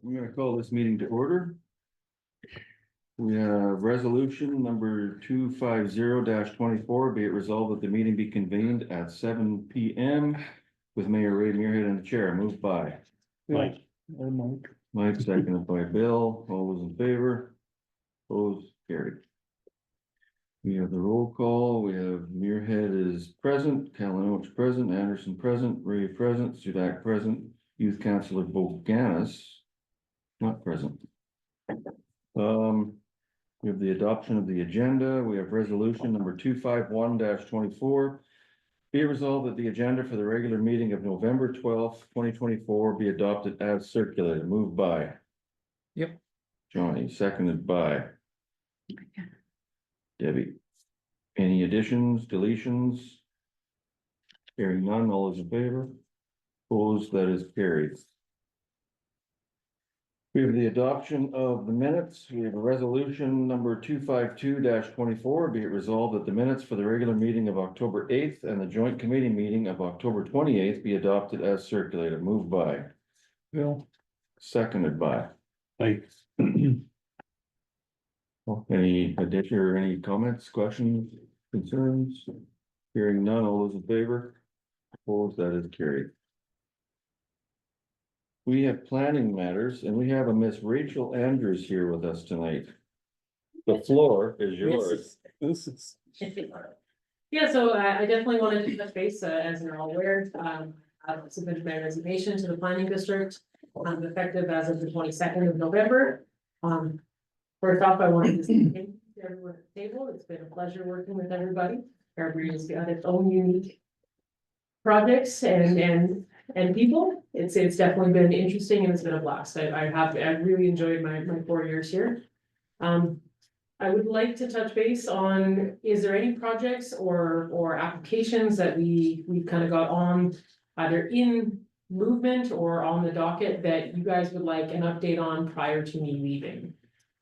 I'm gonna call this meeting to order. We have resolution number 250-24, be it resolved that the meeting be convened at 7 p.m. with Mayor Ray Muirhead in the chair, moved by Mike. Mike, seconded by Bill. All those in favor? Opposed, carried. We have the roll call. We have Muirhead is present, Kalinowicz present, Anderson present, Ray present, Sudak present, Youth Councillor Boganis not present. We have the adoption of the agenda. We have resolution number 251-24. Be it resolved that the agenda for the regular meeting of November 12th, 2024 be adopted as circulated. Moved by. Yep. Johnny, seconded by. Debbie. Any additions, deletions? Hearing none, all those in favor? Opposed, that is carried. We have the adoption of the minutes. We have a resolution number 252-24. Be it resolved that the minutes for the regular meeting of October 8th and the joint committee meeting of October 28th be adopted as circulated. Moved by. Bill. Seconded by. Mike. Any addition or any comments, questions, concerns? Hearing none, all those in favor? Opposed, that is carried. We have planning matters and we have a Miss Rachel Andrews here with us tonight. The floor is yours. This is. Yeah, so I definitely wanted to touch base, as you're all aware, I've submitted my resignation to the planning district, effective as of the 22nd of November. First off, I wanted to say thank you to everyone at the table. It's been a pleasure working with everybody. Everybody's got its own unique projects and people. It's definitely been interesting and it's been a blast. I've really enjoyed my 4 years here. I would like to touch base on, is there any projects or applications that we've kind of got on either in movement or on the docket that you guys would like an update on prior to me leaving?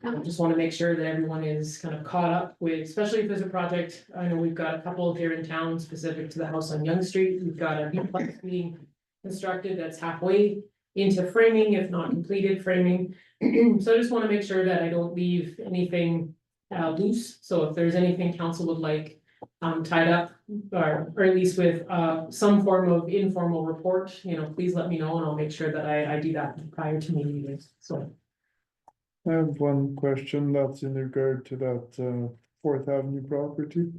I just want to make sure that everyone is kind of caught up with, especially if there's a project. I know we've got a couple here in town specific to the house on Young Street. We've got a duplex being constructed that's halfway into framing, if not completed framing. So I just want to make sure that I don't leave anything loose. So if there's anything council would like tied up or at least with some form of informal report, please let me know and I'll make sure that I do that prior to me leaving. So. I have one question that's in regard to that 4th Avenue property.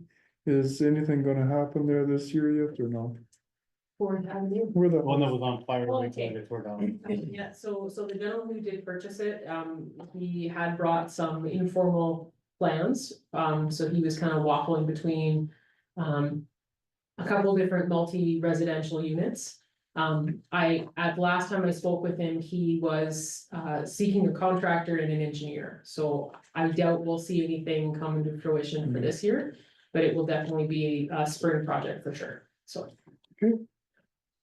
Is anything gonna happen there this year yet or not? 4th Avenue. Where the One that was on fire. Oh, right okay. till they tore down. Yeah, so the gentleman who did purchase it, he had brought some informal plans. So he was kind of waffling between a couple different multi-residential units. At last time I spoke with him, he was seeking a contractor and an engineer. So I doubt we'll see anything come into fruition for this year, but it will definitely be a spring project for sure. So.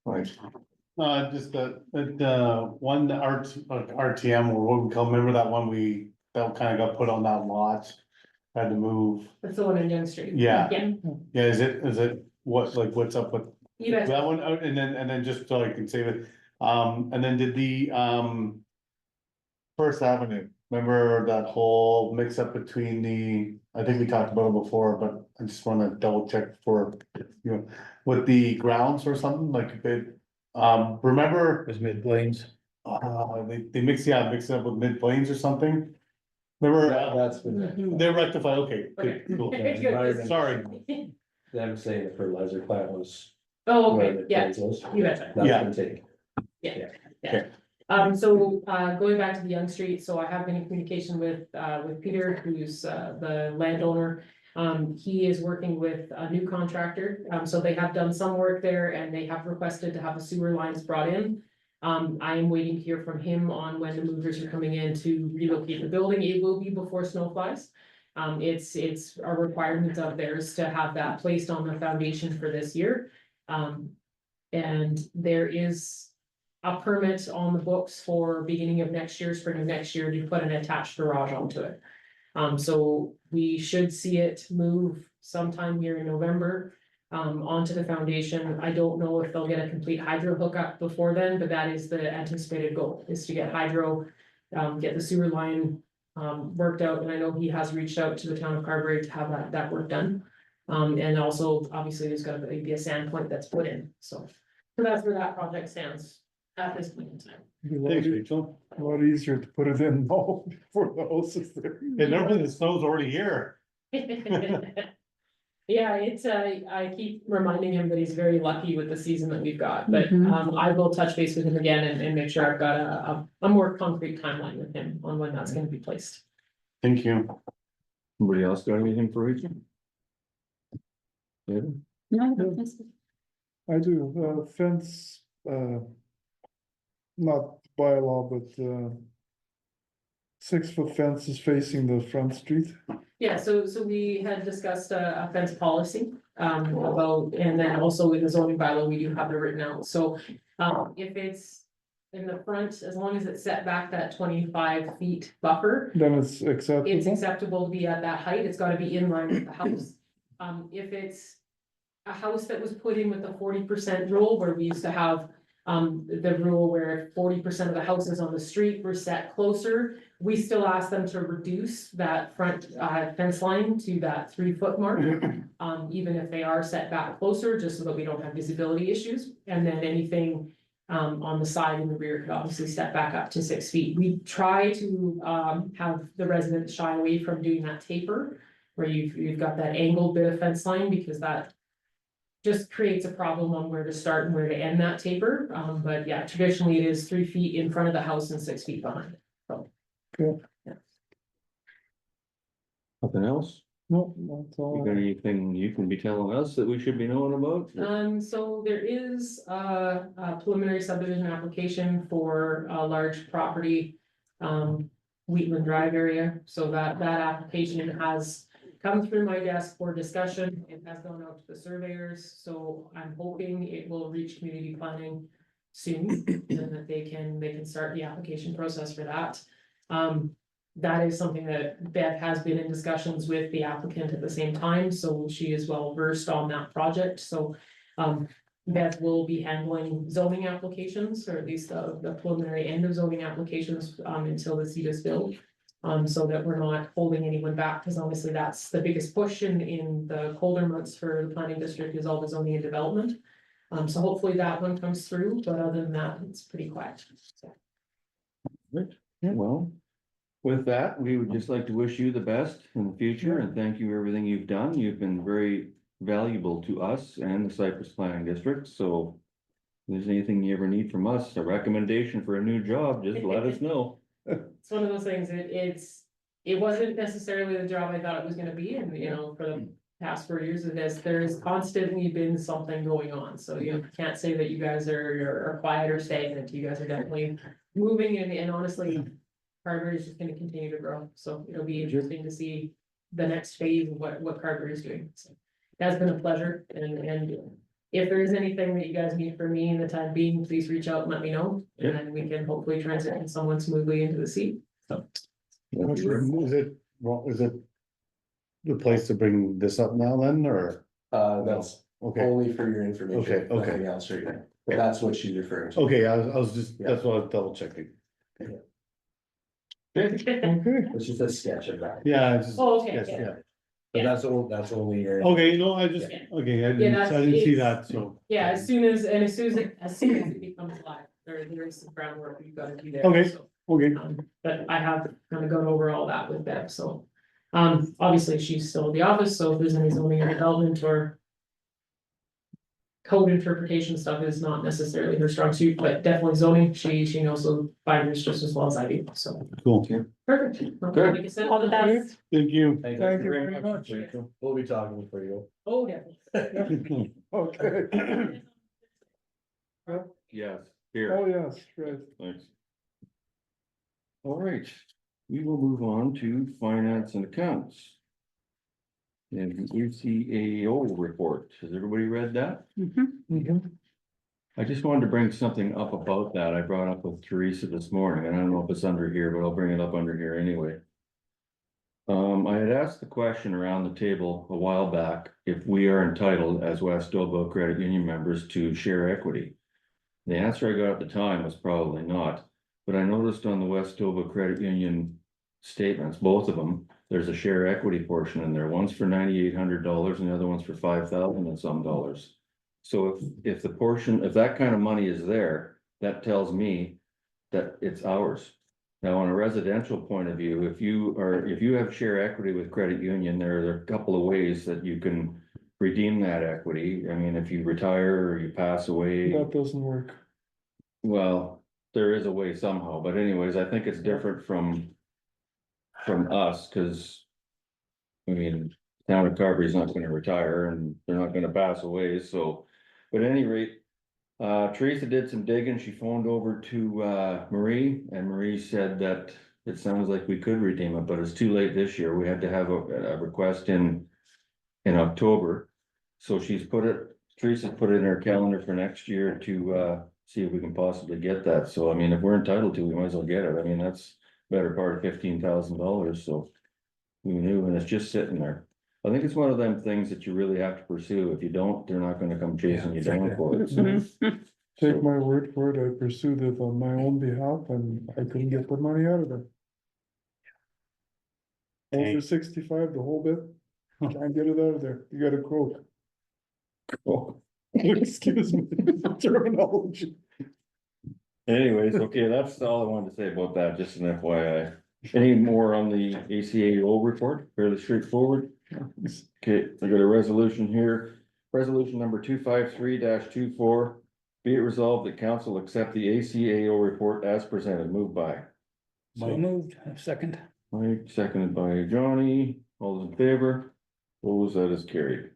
Right. Just the one RTM or what we call, remember that one that kind of got put on that lot? Had to move. That's the one in Young Street. Yeah. Yeah. Yeah, is it what's up with You bet. that one? And then just so I can save it, and then did the First Avenue, remember that whole mix up between I think we talked about it before, but I just wanna double check for, with the grounds or something, like they, remember? was Mid Plains. They mix it up with Mid Plains or something. Remember, That's been. they're rectified, okay, Okay. good, cool. Good. Sorry. Them saying the fertilizer plant was. Oh, where okay, the yeah, place was. you betcha. That's Yeah. been taken. So, going back to the Young Street, so I have been in communication with Peter, who's, the landowner. He is working with a new contractor, so they have done some work there and they have requested to have the sewer lines brought in. I am waiting to hear from him on when the movers are coming in to relocate the building. It will be before snow flies. It's a requirement of theirs to have that placed on the foundation for this year. And there is a permit on the books for beginning of next year, spring of next year, to put an attached garage onto it. So we should see it move sometime here in November. onto the foundation. I don't know if they'll get a complete hydro hookup before then, but that is the anticipated goal, is to get hydro, get the sewer line worked out, and I know he has reached out to the town of Carberry to have that work done. And also, obviously, there's gonna be a sand point that's put in, so that's where that project stands at this point in time. Thanks, Rachel. A lot easier to put it in now before the house is there. And never the snow's already here. Yeah, it's, I keep reminding him that he's very lucky with the season that we've got, but, Mhm. I will touch base with him again and make sure I've got a more concrete timeline with him on when that's gonna be placed. Thank you. Somebody else got anything for Rachel? Yeah, I do, fence, not bylaw, but, 6 foot fence is facing the front street. Yeah, so we had discussed a fence policy, about, and then also in the zoning bylaw, we do have it written out, so. If it's in the front, as long as it's set back that 25 feet buffer, Then it's acceptable. it's acceptable to be at that height, it's gotta be in line with the house. If it's a house that was put in with the 40% rule, where we used to have. The rule where 40% of the houses on the street were set closer, we still ask them to reduce that front fence line to that 3 foot mark. Even if they are set back closer, just so that we don't have visibility issues, and then anything. On the side and the rear could obviously step back up to 6 feet. We try to have the residents shy away from doing that taper. Where you've got that angled bit of fence line, because that. Just creates a problem on where to start and where to end that taper, but yeah, traditionally it is 3 feet in front of the house and 6 feet behind it, so. Cool. Yeah. nothing else? No, that's You all. got anything you can be telling us that we should be knowing about? So there is a preliminary subdivision application for a large property. Wheatland Drive area, so that application has come through my desk for discussion. It has gone out to the surveyors, so I'm hoping it will reach community planning soon. And that they can start the application process for that. That is something that Bev has been in discussions with the applicant at the same time, so she is well versed on that project, so. Bev will be handling zoning applications, or at least the preliminary end of zoning applications, until the seat is filled. So that we're not holding anyone back, because honestly, that's the biggest push in the colder months for the planning district is all the zoning and development. So hopefully that one comes through, but other than that, it's pretty quiet, so. Well, with that, we would just like to wish you the best in the future and thank you for everything you've done. You've been very valuable to us and the Cypress Planning District, so. If there's anything you ever need from us, a recommendation for a new job, just let us know. It's one of those things, it wasn't necessarily the job I thought it was gonna be, and for the past 4 years of this, there's constantly been something going on, so you can't say that you guys are quiet or stagnant, you guys are definitely moving, and honestly. Carver is just gonna continue to grow, so it'll be interesting to see the next phase of what Carver is doing, so. It has been a pleasure, and if there is anything that you guys need from me in the time being, please reach out and let me know, and then we can hopefully transition someone smoothly into the seat, so. Is it the place to bring this up now then, or? That's Okay, only for your information. Okay. Nothing else right now, but that's what she's referring to. okay, I was just, that's what I was double checking. Okay, It's just a sketch of that, Yeah, it's just, Oh, okay, yes, yeah. yeah. but that's only your. Okay, no, I just, Yeah. okay, I Yeah, didn't see it's- that, so. Yeah, as soon as it becomes live, there is some groundwork you've gotta do there. Okay. So, Okay, but I have kind of gone over all that with Bev, so. Obviously, she's still in the office, so if there's any zoning or development or. Code interpretation stuff is not necessarily her strong suit, but definitely zoning, she knows the binders just as well as I do, so. cool, Perfect. Well, Good. like I said, All the best. thank you. Thank you very much. Rachel. We'll be talking before you Oh, definitely. okay, Yes, oh, here, yes, right. thanks. All right, we will move on to finance and accounts. And the ECAO report, has everybody read that? Mhm. I just wanted to bring something up about that. I brought up with Teresa this morning, and I don't know if it's under here, but I'll bring it up under here anyway. I had asked the question around the table a while back, if we are entitled as Westovo Credit Union members to share equity. The answer I got at the time was probably not, but I noticed on the Westovo Credit Union statements, both of them, there's a share equity portion in there. One's for $9,800 and the other one's for 5,000 and some dollars. So if the portion, if that kind of money is there, that tells me that it's ours. Now, on a residential point of view, if you have share equity with credit union, there are a couple of ways that you can redeem that equity. I mean, if you retire or you pass away, That doesn't work. well, there is a way somehow, but anyways, I think it's different from us, cause I mean, town of Carberry's not gonna retire and they're not gonna pass away, so, but at any rate, Teresa did some digging. She phoned over to Marie, and Marie said that it sounds like we could redeem it, but it's too late this year. We had to have a request in October. So Teresa's put it in her calendar for next year to see if we can possibly get that. So I mean, if we're entitled to, we might as well get it. I mean, that's better part of $15,000, so we knew, and it's just sitting there. I think it's one of them things that you really have to pursue. If you don't, they're not gonna come chasing you down for it. So- Take my word for it, I pursued it on my own behalf and I couldn't get the money out of it. Over 65, the whole bit, can't get it out of there, you got a quote. Oh, Excuse me, terminology. anyways, okay, that's all I wanted to say about that, just an FYI. Any more on the ACAO report? Fairly straightforward. Okay, I got a resolution here. Resolution number 253-24. Be it resolved that council accept the ACAO report as presented. Moved by So moved, second. Mike, seconded by Johnny. All those in favor? Opposed, that is carried.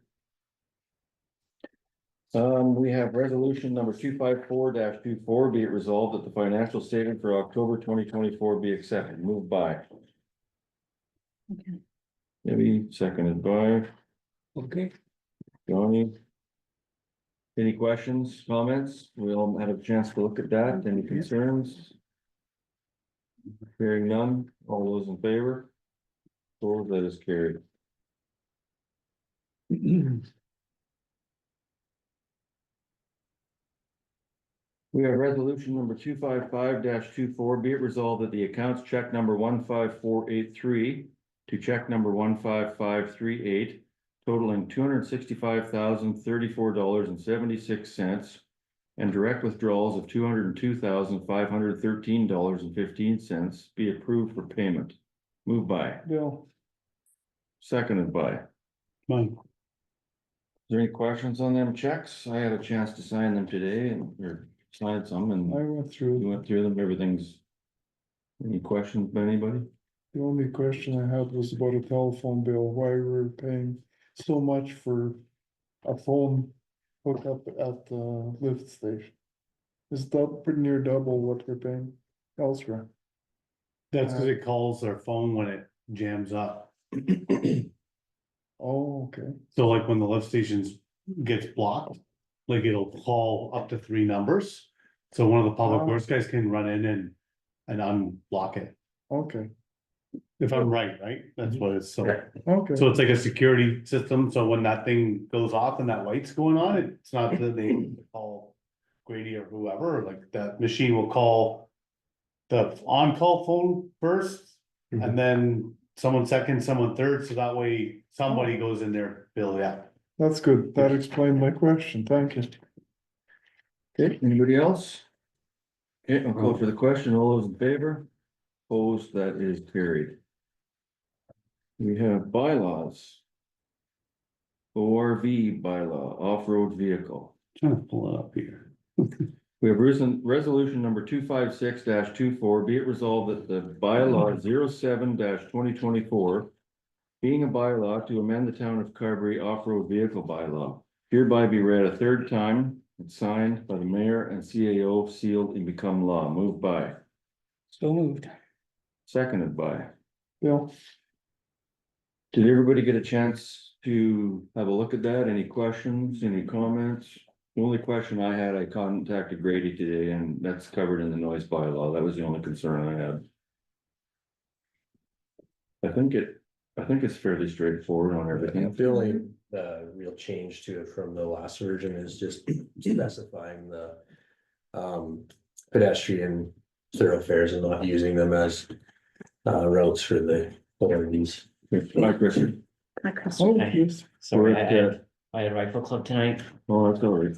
We have resolution number 254-24. Be it resolved that the financial statement for October 2024 be accepted. Moved by Okay. Debbie, seconded by Okay, Johnny. Any questions, comments? We all had a chance to look at that. Any concerns? Hearing none. All those in favor? Opposed, that is carried. We have resolution number 255-24. Be it resolved that the accounts check number 15483 to check number 15538 totaling $265,034.76 and direct withdrawals of $202,513.15 be approved for payment. Moved by, Bill, seconded by. Mike. Is there any questions on them checks? I had a chance to sign them today or signed some and I went you through, went through them. Everything's. Any questions by anybody? the only question I had was about a telephone bill, why we're paying so much for a phone hookup at the lift station. Is that pretty near double what we're paying elsewhere? That's because it calls their phone when it jams up. Oh, okay, So like when the lift stations gets blocked, like it'll call up to 3 numbers. So one of the public Ah. works guys can run in and unblock it. okay, If I'm right? That's what it's, so okay, it's like a security system, so when that thing goes off and that light's going on, it's not that they call Grady or whoever, like that machine will call the on-call phone first, and then someone second, someone third, so that way somebody goes in there, Bill, yeah. that's good, that explained my question, thank you. Okay, anybody else? Okay, I'll call for the question. All those in favor? Opposed, that is carried. We have bylaws. ORV bylaw, off-road vehicle. Trying to pull it up here. We have resolution number 256-24. Be it resolved that the bylaw 07-2024 being a bylaw to amend the town of Carberry off-road vehicle bylaw, hereby be read a third time and signed by the mayor and CAO, sealed and become law. Moved by, so moved. seconded by. Bill, Did everybody get a chance to have a look at that? Any questions, any comments? The only question I had, I contacted Grady today and that's covered in the noise bylaw. That was the only concern I had. I think it I think it's fairly straightforward on everything. The only, real change to it from the last version is just specifying the. Pedestrian thoroughfares and not using them as, routes for the, whatever these. Mike Richard. Oh, yes, Sorry, We're I had rifle club tonight. Oh, that's all right.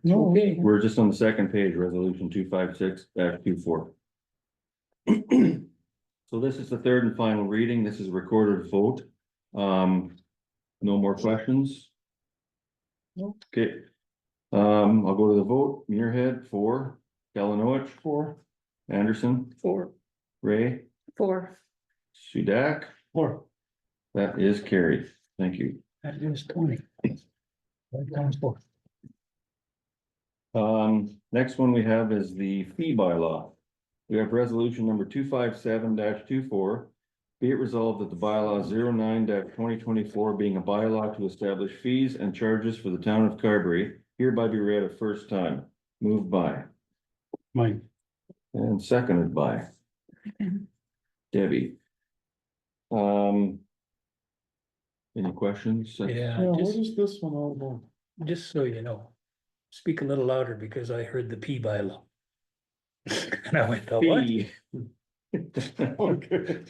no, Okay, We're just on the second page, resolution 256-24. So this is the third and final reading. This is a recorded vote. No more questions? No. Okay. I'll go to the vote. Muirhead, 4. Galanoich, 4. Anderson, 4. Ray, 4. Sudak. 4. That is carried. Thank you. That is 20. 5 4. Next one we have is the fee bylaw. We have resolution number 257-24. Be it resolved that the bylaw 09-2024 being a bylaw to establish fees and charges for the town of Carberry hereby be read a first time. Moved by Mike, and seconded by Debbie. Any questions? Yeah, yeah, what just, is this one all about? just so you know, speak a little louder because I heard the P bylaw. And I went, oh, what? Fee. Okay.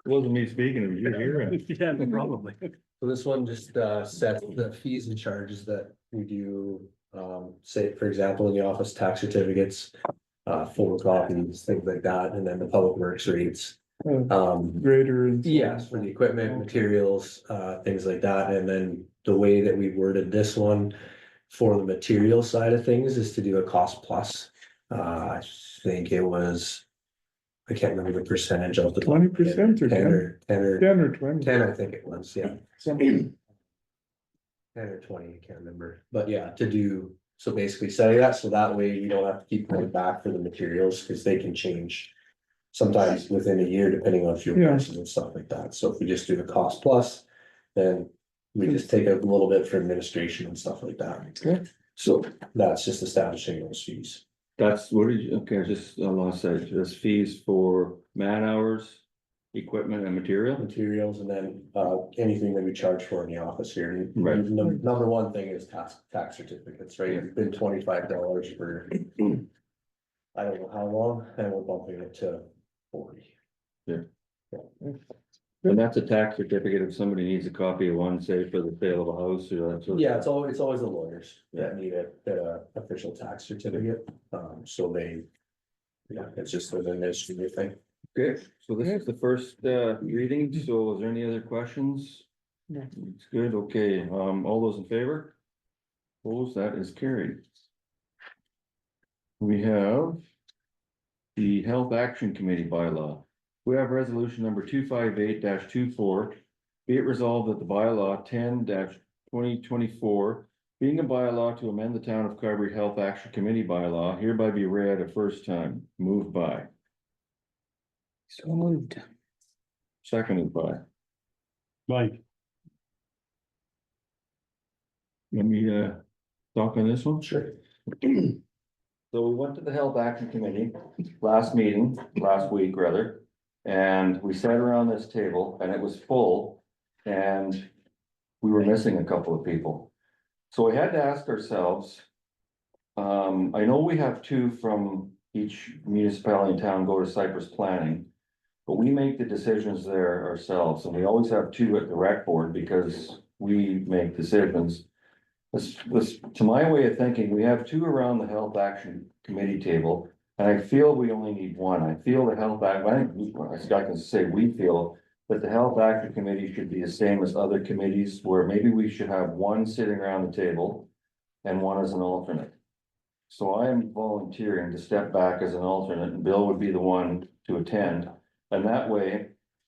Wasn't me speaking, it was you hearing. Yeah, probably. So this one just, sets the fees and charges that we do, say, for example, in the office tax certificates. Photocopies, things like that, and then the public works rates. Grader and. Yes, for the equipment, materials, things like that, and then the way that we worded this one. For the material side of things is to do a cost plus. I think it was. I can't remember the percentage of the. 20% or 10 or 10 or 20. 10, I think it was, yeah, Something. 10 or 20, I can't remember, but yeah, to do, so basically setting that, so that way you don't have to keep going back for the materials, because they can change. Sometimes within a year, depending on fuel Yeah. prices and stuff like that, so if we just do the cost plus, then. We just take a little bit for administration and stuff like that. Okay. So That's just establishing those fees. that's, what did you, okay, just, I lost that, just fees for man hours, equipment and material? Materials and then anything that we charge for in the office here. And Right. Number one thing is tax certificates, right? It's been $25 for. I don't know how long, and we're bumping it to 40. And that's a tax certificate if somebody needs a copy of one, say for the sale of a house or that sort of. Yeah, it's always the lawyers that need a official tax certificate, so they. Yeah, it's just an administrative thing. Okay, so this is the first reading, so is there any other questions? No. It's good, okay, all those in favor? Opposed, that is carried. We have the Health Action Committee bylaw. We have resolution number 258-24. Be it resolved that the bylaw 10-2024, being a bylaw to amend the Town of Carberry Health Action Committee bylaw, hereby be read a first time. Moved by, So moved. seconded by. Mike. Let me talk on this one. Sure. So we went to the Health Action Committee last week rather. And we sat around this table and it was full and we were missing a couple of people. So we had to ask ourselves. I know we have 2 from each municipality in town go to Cypress Planning. But we make the decisions there ourselves and we always have 2 at the rec board because we make decisions. This, to my way of thinking, we have 2 around the Health Action Committee table. And I feel we only need 1. I feel the Health Act, I can say we feel that the Health Action Committee should be the same as other committees where maybe we should have 1 sitting around the table and 1 as an alternate. So I am volunteering to step back as an alternate and Bill would be the one to attend. And that way,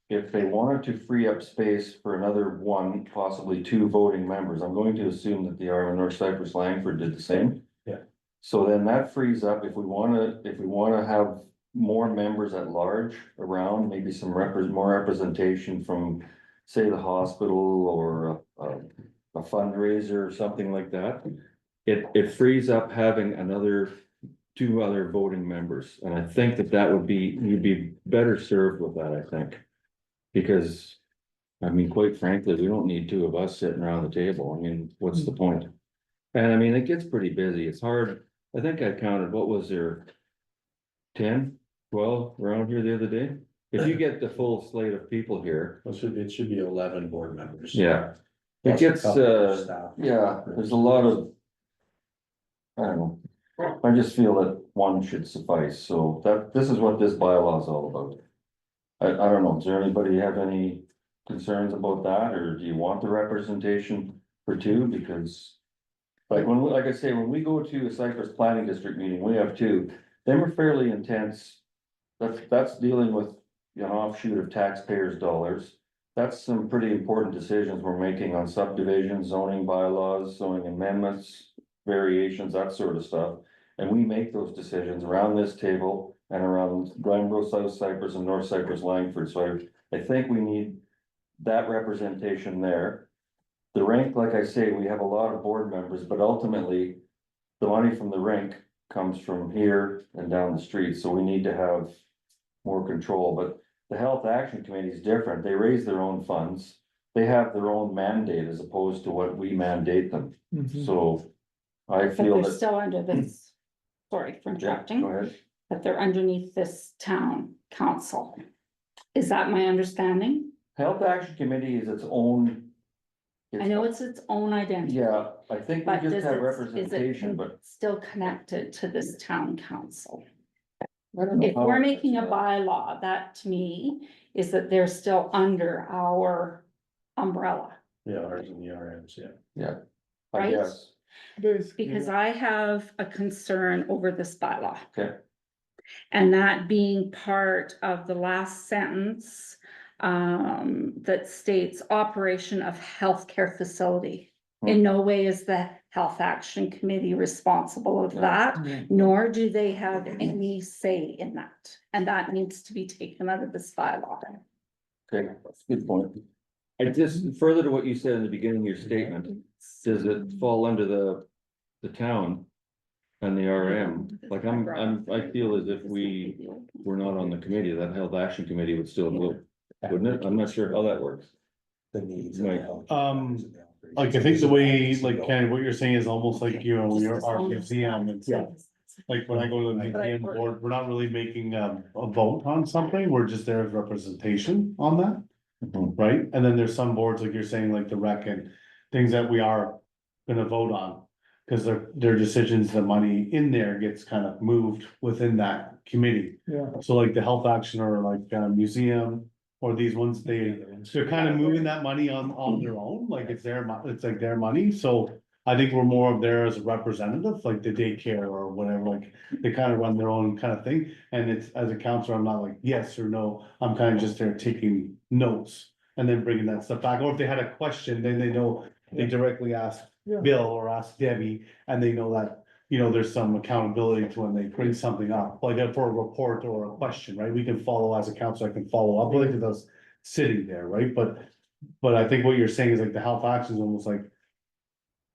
if they wanted to free up space for another 1, possibly 2 voting members, I'm going to assume that the R North Cypress Langford did the same. Yeah. So then that frees up, if we wanna have more members at large around, maybe some more representation from, say, the hospital or a fundraiser or something like that. It frees up having 2 other voting members, and I think that would be, you'd be better served with that, I think. Because I mean, quite frankly, we don't need two of us sitting around the table. I mean, what's the point? And I mean, it gets pretty busy. It's hard. I think I counted, what was there? 10, 12 around here the other day? If you get the full slate of people here, It should be 11 board members. yeah. It Plus a gets, couple of staff. yeah, there's a lot of. I don't know. I just feel that one should suffice, so this is what this bylaw is all about. I don't know, does there anybody have any concerns about that, or do you want the representation for two, because. Like like I say, when we go to a Cypress Planning District meeting, we have two, they were fairly intense. That's dealing with an offshoot of taxpayers' dollars. That's some pretty important decisions we're making on subdivisions, zoning bylaws, zoning amendments, variations, that sort of stuff. And we make those decisions around this table and around Glenbrook, South Cypress and North Cypress, Langford, so I think we need that representation there. The rink, like I say, we have a lot of board members, but ultimately, the money from the rink comes from here and down the street, so we need to have more control, but the Health Action Committee is different. They raise their own funds. They have their own mandate as opposed to what we mandate them, so I But feel they're that. still under this, sorry for Yeah, interrupting, go ahead. but they're underneath this town council. Is that my understanding? Health Action Committee is its own. I know it's its own identity. Yeah, I think we But just does have it, representation, is it but. still connected to this town council? I don't know If how- we're making a bylaw, that to me is that they're still under our umbrella. Yeah, ours and the RMs, yeah. I right? guess, Basically, Because I have a concern over this bylaw. okay, And that being part of the last sentence, that states operation of healthcare facility. In no way is the Health Action Committee responsible of No. that, nor do they have any say in that. And that needs to be taken out of this bylaw. okay, good point. I just, further to what you said in the beginning of your statement, does it fall under the town? And the RM, like I feel as if we were not on the committee, that Health Action Committee would still vote, wouldn't it? I'm not sure how that works. The needs. Right. Like, I think the way, like, kind of what you're saying is almost like, your our museum and stuff. Like, when I go to the museum board, we're not really making a vote on something, we're just there as representation on that. Mhm. Right? And then there's some boards, like you're saying, like the rec and things that we are gonna vote on. Cause their decisions, the money in there gets kind of moved within that committee. yeah, So like the health action or like museum or these ones, they're kind of moving that money on their own, like it's it's like their money, so. I think we're more of there as a representative, like the daycare or whatever, like they kind of run their own kind of thing. And it's, as a counselor, I'm not like yes or no, I'm kind of just there taking notes. And then bringing that stuff back, or if they had a question, then they know, they directly ask Yeah. Bill or ask Debbie, and they know that. There's some accountability to when they bring something up, like for a report or a question, right? We can follow as a counselor, I can follow up with it, because that's sitting there, right? But I think what you're saying is like the health action is almost like.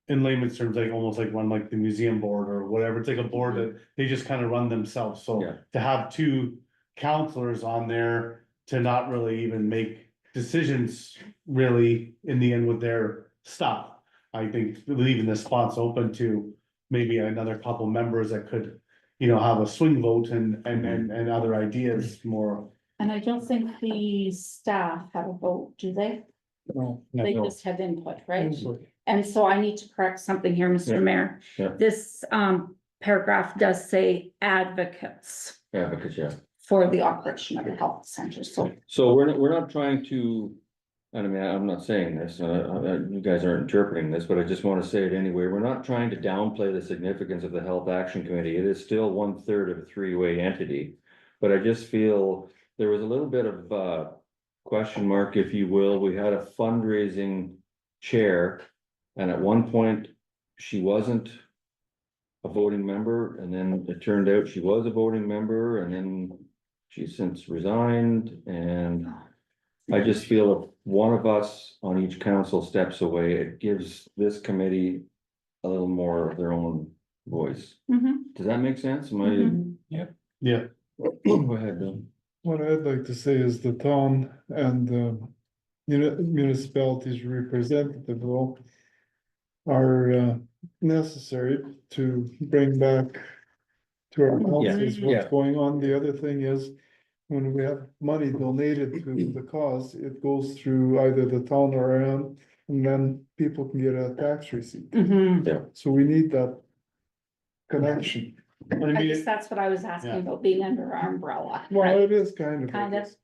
In layman's terms, like almost like run like the museum board or whatever, it's like a board that they just kind of run themselves, so Yeah. to have two counselors on there. To not really even make decisions really in the end with their stuff. I think leaving the spots open to maybe another couple members that could. Have a swing vote and other ideas more. And I don't think the staff have a vote, do they? no. They No. just have input, right? Input. And so I need to correct something here, Yeah. Mr. Mayor. Yeah. This paragraph does say advocates Yeah, because, yeah, for the operation of the health center, so. so we're not trying to. I mean, I'm not saying this, you guys aren't interpreting this, but I just want to say it anyway, we're not trying to downplay the significance of the Health Action Committee, it is still 1/3 of a three-way entity. But I just feel there was a little bit of question mark, if you will, we had a fundraising chair. And at one point, she wasn't a voting member, and then it turned out she was a voting member, and then she's since resigned, and I just feel if one of us on each council steps away, it gives this committee a little more of their own voice. Mhm, Does that make sense? Am mhm. I? Go ahead, Bill. What I'd like to say is the town and the municipalities representative role are necessary to bring back to our councils Yeah. what's going on. The other thing is, when we have money donated to the cause, it goes through either the town or AM, and then people can get a tax receipt. Mhm. So we need that connection. But I I mean, guess that's what I was asking Yeah. about being under our umbrella, Well, right? it is kind of. Kind of,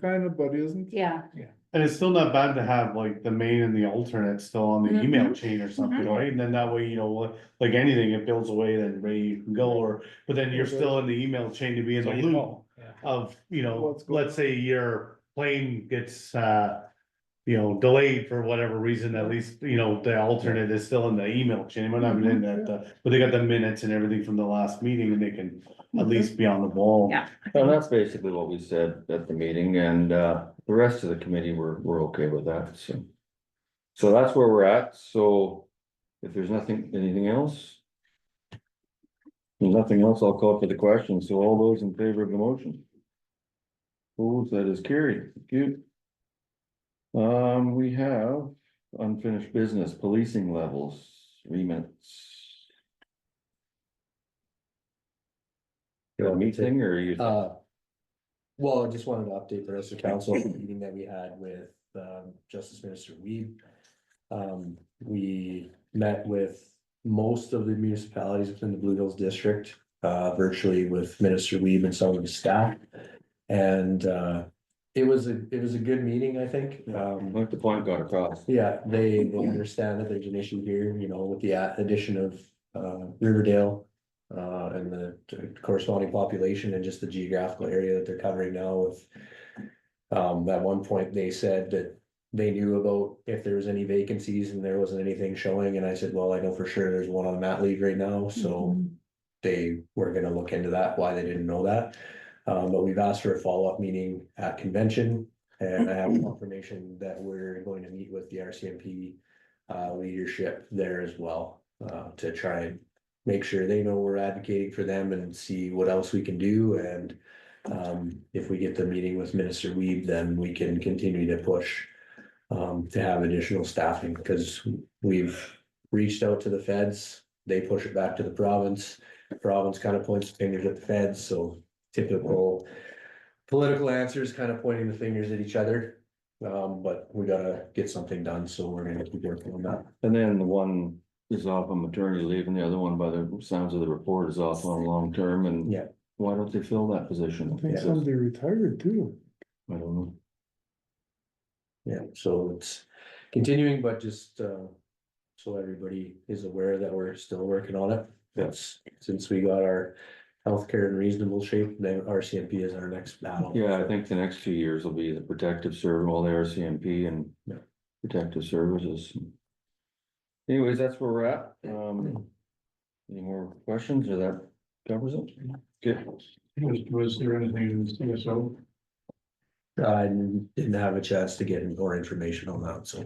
Kind of, but isn't. yeah. and it's still not bad to have like the main and the alternate still on the email chain or something, Mhm. right? And then that way, you know, like anything, it builds away, then ready you can go, or, but then you're still in the email chain to be in So the you loop know, yeah. of, you know, What's going let's say your plane gets, you know, delayed for whatever reason, at least, you know, the alternate is still in the email chain, we're not even in that, but they got the minutes and everything from the last meeting, and they can at least be on the ball. Yeah. And that's basically what we said at the meeting, and the rest of the committee were okay with that, so. So that's where we're at, so if there's anything else? Nothing else, I'll call for the question, so all those in favor of the motion? Opposed, that is carried, good. We have unfinished business, policing levels, remits. Got a meeting or you? Well, I just wanted to update the rest of council on the meeting that we had with Justice Minister Weed. We met with most of the municipalities within the Blue Hills District, virtually with Minister Weed and some of his staff. And it was a good meeting, I think. Like the point got across. Yeah, they understand that there's an issue here, you know, with the addition of Riverdale. And the corresponding population and just the geographical area that they're covering now with. At one point, they said that they knew about if there was any vacancies and there wasn't anything showing, and I said, well, I know for sure there's one on mat leave right now, so. They were gonna look into that, why they didn't know that. But we've asked for a follow-up meeting at convention, and I have confirmation that we're going to meet with the RCMP leadership there as well, to try and make sure they know we're advocating for them and see what else we can do. And if we get the meeting with Minister Weed, then we can continue to push to have additional staffing, because we've reached out to the feds, they push it back to the province. Province kind of points fingers at the feds, so typical political answers kind of pointing the fingers at each other. But we gotta get something done, so we're gonna keep working on that. And then the one is off on maternity leave and the other one, by the sounds of the report, is off on long term, and. Yeah. Why don't they fill that position? I think somebody retired too. I don't know. Yeah, so it's continuing, but just so everybody is aware that we're still working on it. Yes, since we got our healthcare in reasonable shape, then RCMP is our next battle. Yeah, I think the next 2 years will be the protective service, all the RCMP and. Yeah. Protective services. Anyways, that's where we're at, any more questions, or that covers it? Good. Was there anything in the CSO? I didn't have a chance to get more information on that, so.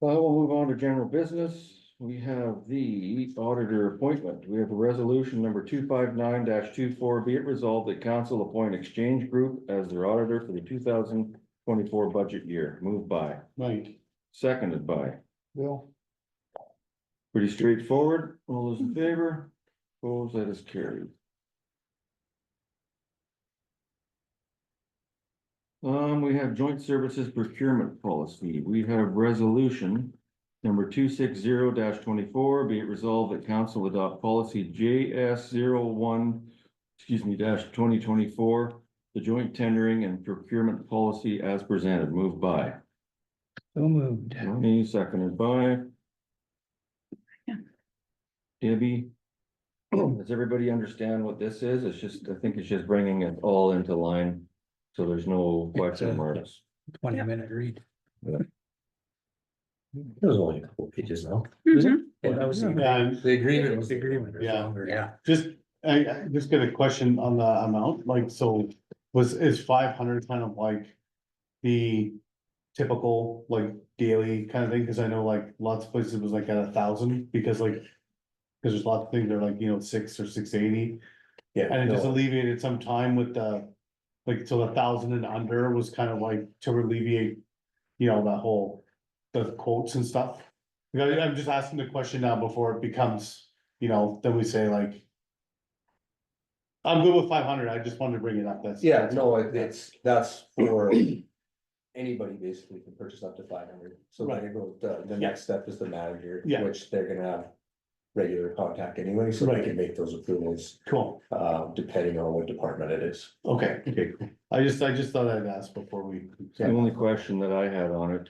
Well, we'll move on to general business. We have the auditor appointment. We have a resolution number 259-24. Be it resolved that council appoint Exchange Group as their auditor for the 2024 budget year. Moved by, Right, seconded by. Bill, Pretty straightforward. All those in favor? Opposed, that is carried. We have joint services procurement policy. We have resolution number 260-24. Be it resolved that council adopt policy JS01, -2024, the joint tendering and procurement policy as presented. Moved by. So moved. Tony, seconded by. Yeah. Debbie. Does everybody understand what this is? It's just, I think it's just bringing it all into line, so there's no question marks. 20-minute read. It was only a couple pages now. Mhm. Well, that was the yeah, and The agreement was the agreement. was Yeah. longer, Yeah. just, I just got a question on the amount, like, so is 500 kind of like the typical, like, daily kind of thing? Cause I know like lots of places it was like at 1,000, because like, cause there's lots of things that are like, you know, 6 or 680. Yeah. And it just no, alleviated some time with the like, so 1,000 and under was kind of like to alleviate, you know, that whole, the quotes and stuff. You know, I'm just asking the question now before it becomes, you know, then we say like. I'm good with 500, I just wanted to bring it up, that's. Yeah, no, that's for anybody basically can purchase up to 500. So then it goes, the next step is the manager, Yeah. which they're gonna have regular contact anyway, so they Right. can make those approvals, Cool, depending on what department it is. okay, cool. I just thought I'd ask before we. The only question that I had on it,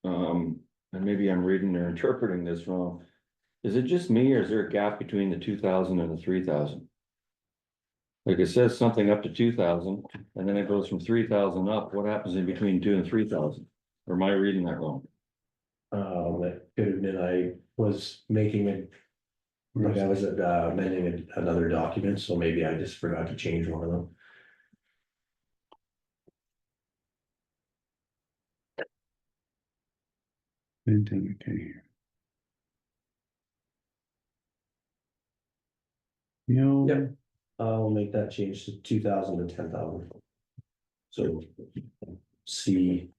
and maybe I'm reading or interpreting this wrong. Is it just me or is there a gap between the 2,000 and the 3,000? Like it says something up to 2,000 and then it goes from 3,000 up. What happens in between 2 and 3,000? Or am I reading that wrong? That could have been, I was making it. Like I was amending another document, so maybe I just forgot to change one of them. Okay. You know. Yep. I'll make that change to 2,000 and 10,000. So C,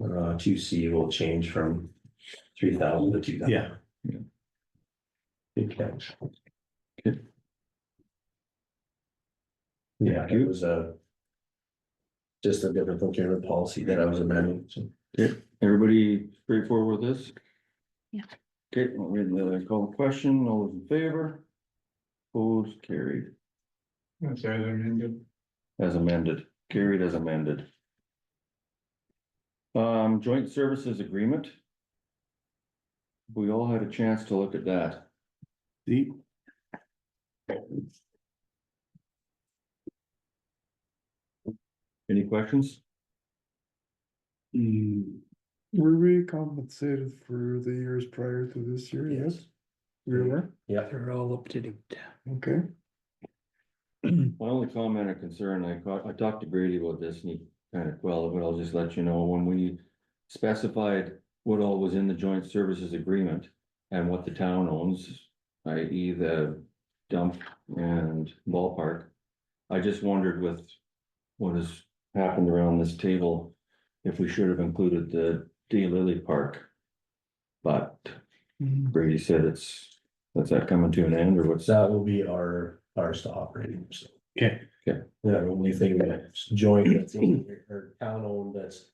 2C will change from 3,000 to 2,000. Yeah. Good catch. Okay. Yeah, Thank you. it was just a different procurement policy that I was amending, so. Everybody straightforward with this? Yeah. Okay, I'll read the call the question. All those in favor? Opposed, carried. That's either ended. As amended, carried as amended. Joint services agreement. We all had a chance to look at that. The, Any questions? Were we compensated for the years prior to this year? Yes. We were, Yeah, They're all up to date. okay. My only comment or concern, I talked to Grady about this and he kind of quelled it, but I'll just let you know, when we specified what all was in the joint services agreement and what the town owns, i.e. the dump and ballpark. I just wondered with what has happened around this table, if we should have included the Lily Park. But Brady said that's that coming to an end or what's that? that will be ours to operate, so. okay, Yeah, the only thing that's joint that's in here, or town owned that's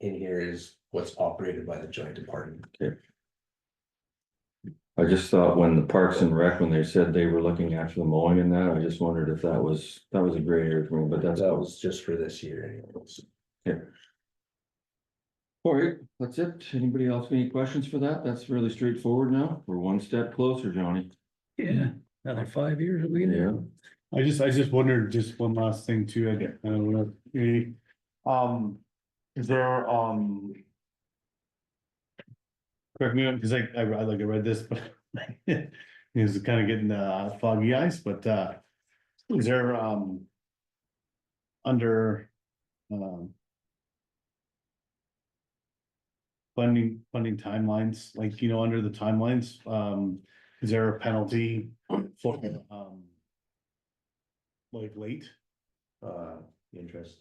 in here is what's operated by the joint department. I just thought when the Parks and Rec, when they said they were looking after the mowing and that, I just wondered if that was a gray area for me, but that's. That was just for this year anyways. All right, that's it. Anybody else have any questions for that? That's really straightforward now. We're one step closer, Johnny. Yeah, another 5 years we Yeah. I just wondered, just one last thing too, I don't know, is there, correct me, because I read this, but it's kind of getting foggy eyes, but is there, under, funding timelines, like, you know, under the timelines, is there a penalty for, like late? Interest.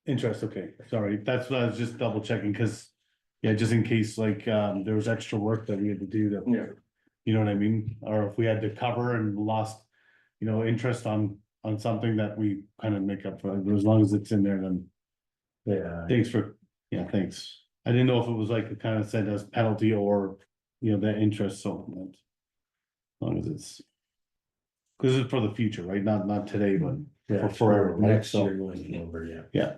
Interest, okay, sorry, that's what I was just double checking, cause, yeah, just in case, like, there was extra work that we had to do that. Yeah. You know what I mean, or if we had to cover and lost, you know, interest on something that we kind of make up for, but as long as it's in there, then. Yeah. Thanks, I didn't know if it was like, it kind of said as penalty or, you know, the interest, so. As long as it's. Cause it's for the future, right, not today, but Yeah, for forever, right? next So- year going over, yeah.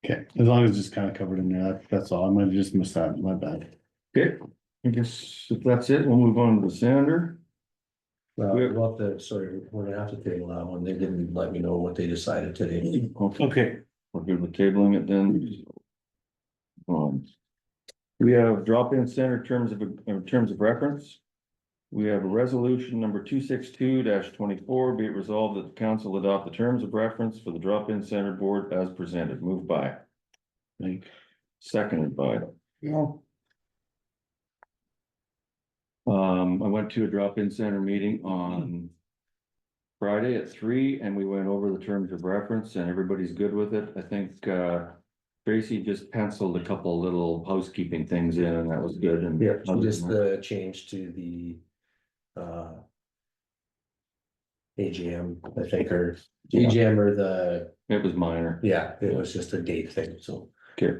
Okay, as long as it's kind of covered in there, that's all, I might have just missed that, my bad. Okay, I guess if that's it, we'll move on to the Sander. We'll have to, sorry, we're gonna have to table that one. They didn't let me know what they decided today. Okay, We're good with tabling it then. We have drop-in center terms of reference. We have a resolution number 262-24, be it resolved that the council adopt the terms of reference for the drop-in center board as presented, moved by. Seconded by. No, I went to a drop-in center meeting on Friday at 3, and we went over the terms of reference and everybody's good with it. I think, Tracy just penciled a couple little housekeeping things in and that was good and. Yeah, other just than that- the change to the AGM, I think, or AGM or the, It was minor. yeah, it was just a date thing, so. Okay.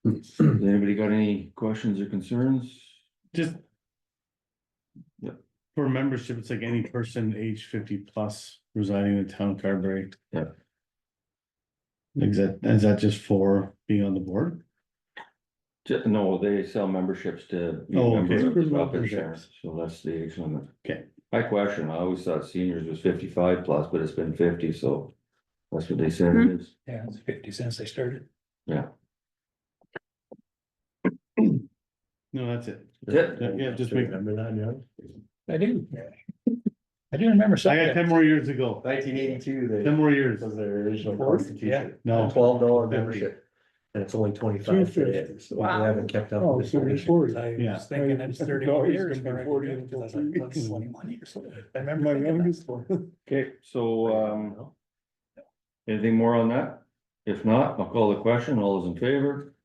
Has anybody got any questions or concerns? Just. Yep. For membership, it's like any person age 50+ residing in the town of Carberry. Yep. Is that just for being on the board? No, they sell memberships to. be Oh, members okay. of the Up Memberships. Insurance, so that's the age limit. Okay. I question, I always thought seniors was 55+, but it's been 50, so that's what they said it is. Yeah, it's 50 cents they started. Yeah. No, that's it. That's Yeah, just make. Remember that, yeah? I do. I do remember I something. got 10 more years to go. 1982, 10 more years. was their original Forty? constitution. No. $12 50. membership. And it's only 25 today, so we Wow. haven't kept up. Oh, with so the it's tradition. 40. I Yeah. was thinking it's I 31 thought it was years. gonna be but I 40 didn't, until because I was like, that's 18. 21 years old. I remember My thinking that. youngest one. Okay, so, anything more on that? If not, I'll call the question. All those in favor?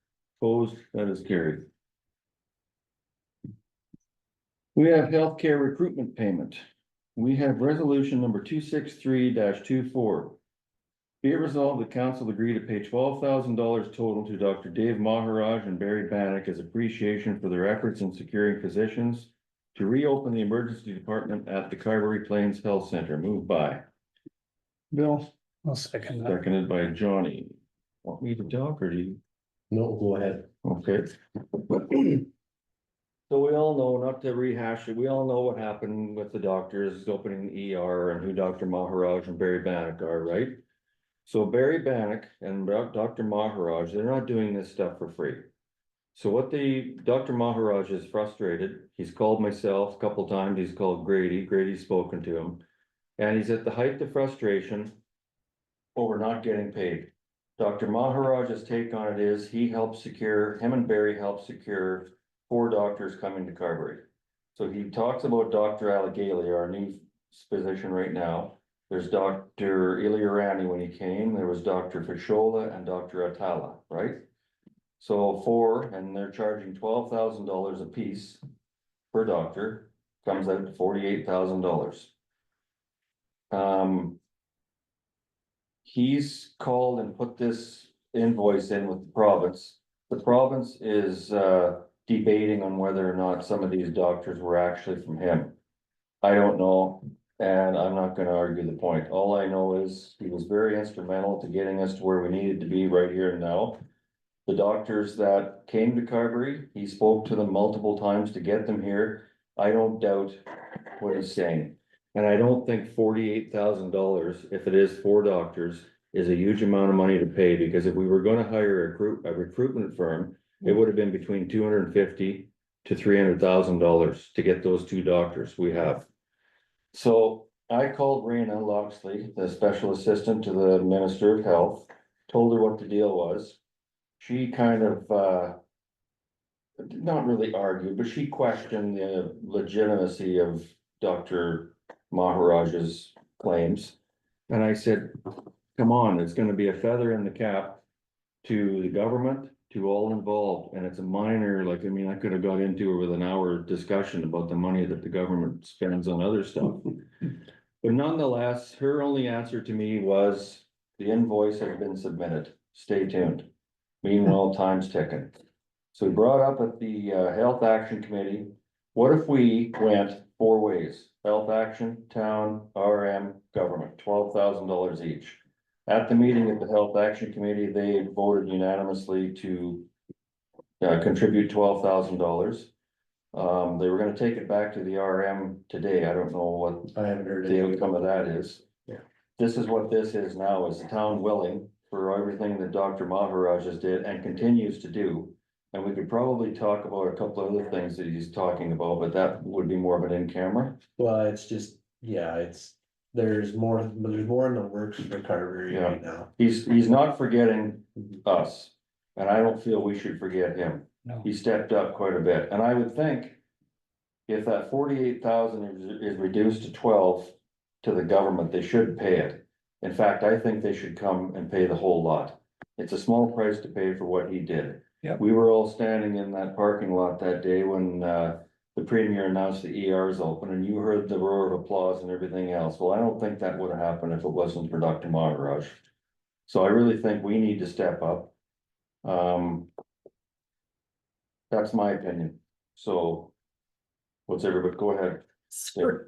Opposed? That is carried. We have healthcare recruitment payment. We have resolution number 263-24. Be it resolved, the council agree to pay $12,000 total to Dr. Dave Maharaj and Barry Bannock as appreciation for their efforts in securing physicians to reopen the emergency department at the Carberry Plains Health Center. Moved by, Bill, I'll second that. seconded by Johnny. Want me to talk or do you? No, go ahead. Okay. So we all know, not to rehash it, we all know what happened with the doctors opening the ER and who Dr. Maharaj and Barry Bannock are, right? So Barry Bannock and Dr. Maharaj, they're not doing this stuff for free. So Dr. Maharaj is frustrated. He's called myself a couple times. He's called Grady. Grady's spoken to him. And he's at the height of frustration over not getting paid. Dr. Maharaj's take on it is him and Barry helped secure 4 doctors coming to Carberry. So he talks about Dr. Allegali, our new physician right now. There's Dr. Iliarani when he came, there was Dr. Fashola and Dr. Atala, right? So 4, and they're charging $12,000 a piece per doctor, comes out to $48,000. He's called and put this invoice in with the province. The province is debating on whether or not some of these doctors were actually from him. I don't know, and I'm not gonna argue the point. All I know is he was very instrumental to getting us to where we needed to be right here and now. The doctors that came to Carberry, he spoke to them multiple times to get them here. I don't doubt what he's saying. And I don't think $48,000, if it is 4 doctors, is a huge amount of money to pay, because if we were gonna hire a recruitment firm, it would have been between $250,000 to $300,000 to get those 2 doctors we have. So I called Rena Loxley, the special assistant to the Minister of Health, told her what the deal was. She kind of, not really argued, but she questioned the legitimacy of Dr. Maharaj's claims. And I said, come on, it's gonna be a feather in the cap to the government, to all involved, and it's a minor, like, I mean, I could have got into it with an hour discussion about the money that the government spends on other stuff. But nonetheless, her only answer to me was, the invoice has been submitted, stay tuned. Meanwhile, time's ticking. So we brought up at the Health Action Committee, what if we went 4 ways? Health Action, Town, RM, Government, $12,000 each. At the meeting of the Health Action Committee, they voted unanimously to contribute $12,000. They were gonna take it back to the RM today. I don't know what I haven't heard the anything. outcome of that is. Yeah. This is what this is now, is the town willing for everything that Dr. Maharaj has did and continues to do. And we could probably talk about a couple of other things that he's talking about, but that would be more of an in-camera. Well, it's just, yeah, there's more in the works for Carberry right now. He's not forgetting us, and I don't feel we should forget him. No. He stepped up quite a bit, and I would think if that 48,000 is reduced to 12 to the government, they should pay it. In fact, I think they should come and pay the whole lot. It's a small price to pay for what he did. Yep. We were all standing in that parking lot that day when, the premier announced the ER's open, and you heard the roar of applause and everything else. Well, I don't think that would have happened if it wasn't for Dr. Maharaj. So I really think we need to step up. That's my opinion. So what's everybody, go ahead.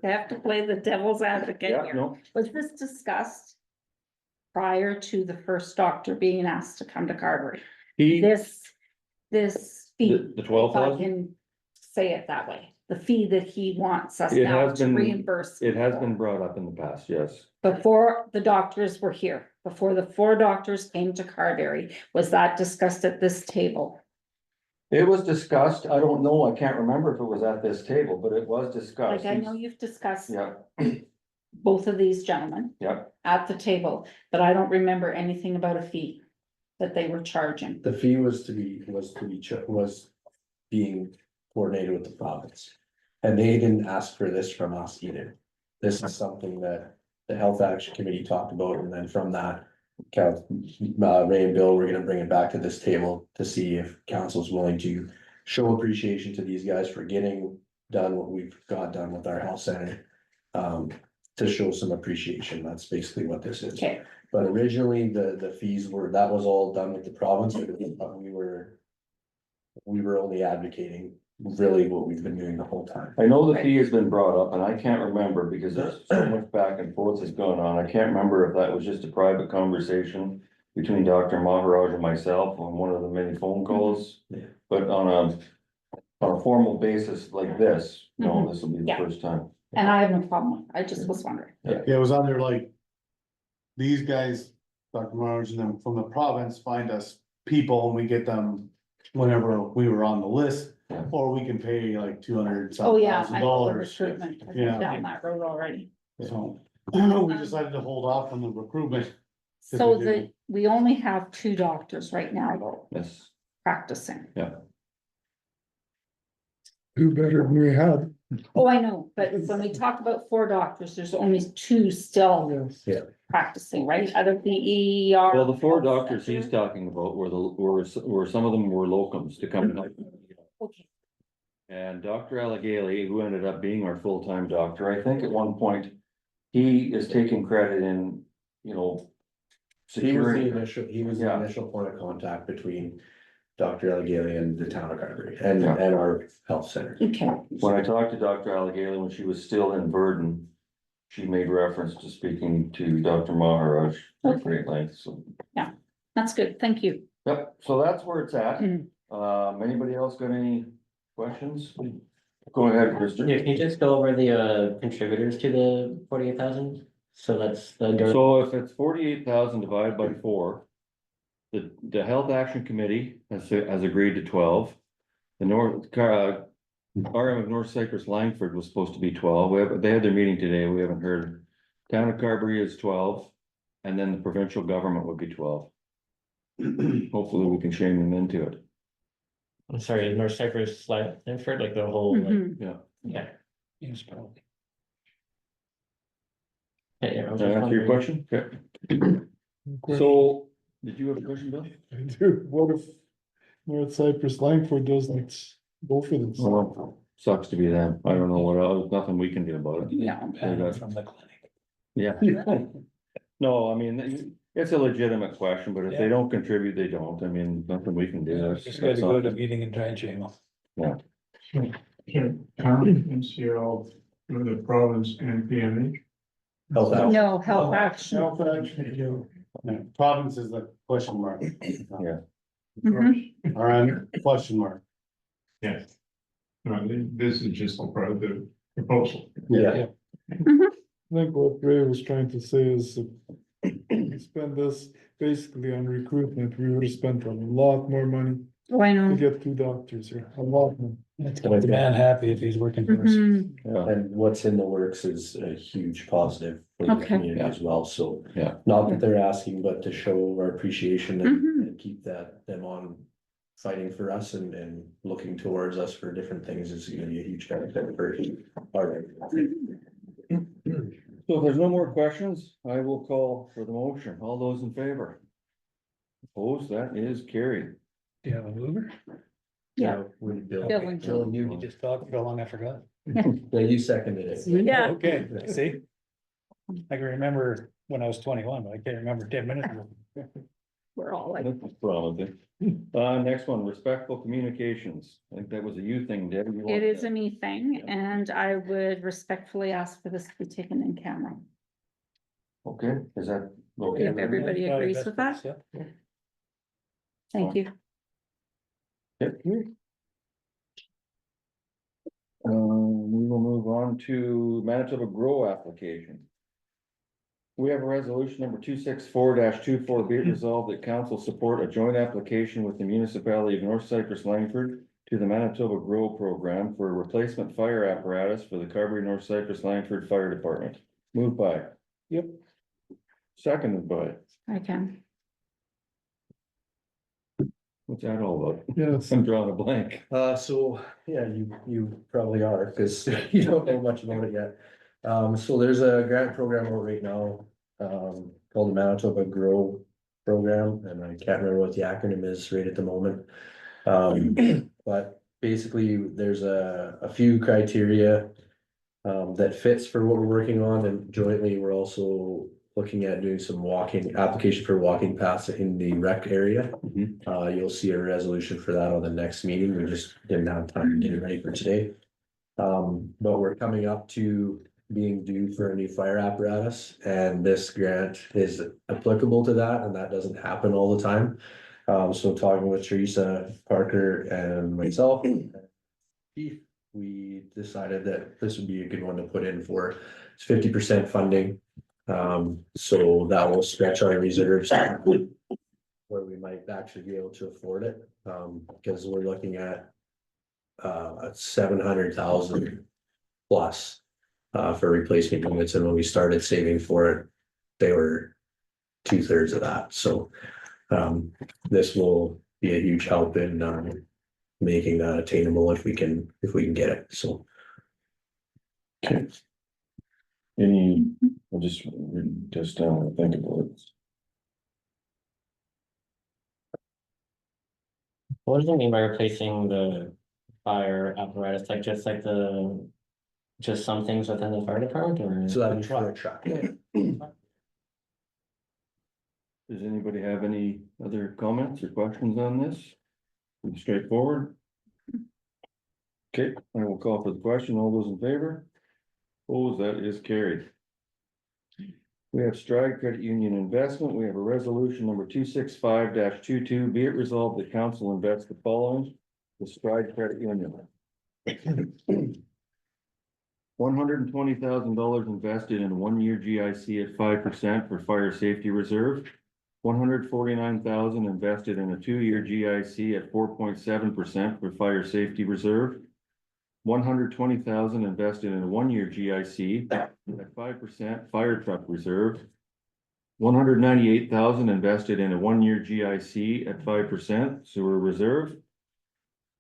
I have to play the devil's advocate Yeah, here. no, Was this discussed prior to the first doctor being asked to come to Carberry? he, This fee, the if I 12,000, can say it that way, the fee that he wants us It now has to been- reimburse. it has for. been brought up in the past, yes. Before the doctors were here, before the 4 doctors came to Carberry, was that discussed at this table? It was discussed, I don't know, I can't remember if it was at this table, but it was discussed. Like, I know you've discussed Yeah, both of these gentlemen yeah, at the table, but I don't remember anything about a fee that they were charging. The fee was being coordinated with the province. And they didn't ask for this from us either. This is something that the Health Action Committee talked about, and then from that, Ray and Bill, we're gonna bring it back to this table to see if council's willing to show appreciation to these guys for getting done what we've got done with our health center. To show some appreciation, that's basically what this is. Okay, But originally, the fees were, that was all done with the province, but we were only advocating really what we've been doing the whole time. I know the fee has been brought up, and I can't remember because there's so much back and forth that's going on. I can't remember if that was just a private conversation between Dr. Maharaj and myself on one of the many phone calls. Yeah. But on a formal basis like this, no, this will be the Yeah. first time. and I have no problem, I just was wondering. Yeah, it was on there like. These guys, Dr. Marge and them from the province find us people and we get them whenever we were on the list. Yeah. Or we can pay like $200 Oh, yeah, thousand I know the dollars. recruitment, I've been Yeah. down that road already. So, we decided to hold off on the recruitment. So we only have 2 doctors right now though, Yes, practicing. Who better than we had, Oh, I know, but when we talk about 4 doctors, there's only 2 still yes. practicing, right, out of the ER. well, the 4 doctors he's talking about were some of them were locums to come. Okay, And Dr. Alligaly, who ended up being our full-time doctor, I think at one point, he is taking credit in, He was securing. the Yeah. initial point of contact between Dr. Alligaly and the town of Carberry and Yeah. our health center. okay, When I talked to Dr. Alligaly, when she was still in Verdun, she made reference to speaking to Dr. Maharaj at great length, so. that's good, thank you. Yep, so that's where it's at. Mhm. Anybody else got any questions? Go ahead, Kristen. Yeah, can you just go over the contributors to the 48,000? So that's the. So if it's 48,000 divided by 4. The Health Action Committee has agreed to 12. The RM of North Cyprus Langford was supposed to be 12. They had their meeting today. We haven't heard. Town of Carberry is 12. And then the provincial government would be 12. Hopefully we can shame them into it. I'm sorry, North Cyprus, Langford, like the whole, like, Mhm. Yeah. yeah. Municipality. Yeah, I was Does that just answer your wondering. question? Okay. So, did you have a question, Bill? Dude, what if North Cyprus Langford doesn't go for this? Well, sucks to be them. I don't know what else, nothing we can do about it. No. Panel from the clinic. Yeah. No, I mean, it's a legitimate question, but if they Yeah. don't contribute, they don't. I mean, nothing we can do. That's- Just gotta that's go not- to the meeting and try and shame them. NCL, the province and PNH. Health Action. No, health action. Health Action, Yeah, province is the question mark. Yeah. Mhm. RM, question mark. Yes. No, this is just the proposal. Yeah, I think what Ray was trying to say is if we spend this basically on recruitment, we would have spent a lot more money Oh, I to know. get 2 doctors here, a lot more. Let's keep the man happy if he's working for us. Mhm. Yeah. and what's in the works is a huge positive for the Okay. community as well, so. Yeah. Not that they're asking, but to show our appreciation and Mhm. and keep them on fighting for us and looking towards us for different things is gonna be a huge benefit for our. So if there's no more questions, I will call for the motion. All those in favor? Opposed, that is carried. Do you have a mover? Yeah. With Bill. Bill and Bill, You just talked for how long I forgot. Yeah, you seconded it. Yeah. Okay, see? I can remember when I was 21, but I can't remember 10 minutes ago. We're all like, That's promising. Next one, respectful communications. I think that was a you thing, Deb. You it want is that? a me thing, and I would respectfully ask for this to be taken in camera. Okay, is that okay? If everybody Probably agrees best with place, that, yeah. thank you. Yep. We will move on to Manitoba Grow application. We have a resolution number 264-24, be it resolved that council support a joint application with the municipality of North Cypress Langford to the Manitoba Grow program for a replacement fire apparatus for the Carberry North Cypress Langford Fire Department. Moved by. Yep. Seconded by. I can. What's that all about? Yes. I'm drawing a blank. So, yeah, you probably are, cause you don't know much about it yet. So there's a grant program out right now, called the Manitoba Grow Program, and I can't remember what the acronym is right at the moment. But basically, there's a few criteria that fits for what we're working on, and jointly, we're also looking at doing some application for walking paths in the rec area. You'll see a resolution for that on the next meeting. We just didn't have time to get it ready for today. But we're coming up to being due for a new fire apparatus, and this grant is applicable to that, and that doesn't happen all the time. So talking with Teresa, Parker, and myself, Keith, we decided that this would be a good one to put in for. It's 50% funding. So that will stretch our reserves where we might actually be able to afford it, because we're looking at 700,000 plus for replacement units, and when we started saving for it, they were 2/3 of that. So this will be a huge help in making that attainable if we can get it. So I'll just think about it. What does it mean by replacing the fire apparatus, like just some things within the fire department, or? so that'd be for a truck. Does anybody have any other comments or questions on this? Pretty straightforward. Okay, I will call for the question. All those in favor? Opposed, that is carried. We have Stride Credit Union Investment. We have a resolution number 265-22. Be it resolved that council invests the following: the Stride Credit Union. $120,000 invested in a 1-year GIC at 5% for fire safety reserve. $149,000 invested in a 2-year GIC at 4.7% for fire safety reserve. $120,000 invested in a 1-year GIC at 5% fire truck reserve. $198,000 invested in a 1-year GIC at 5% sewer reserve.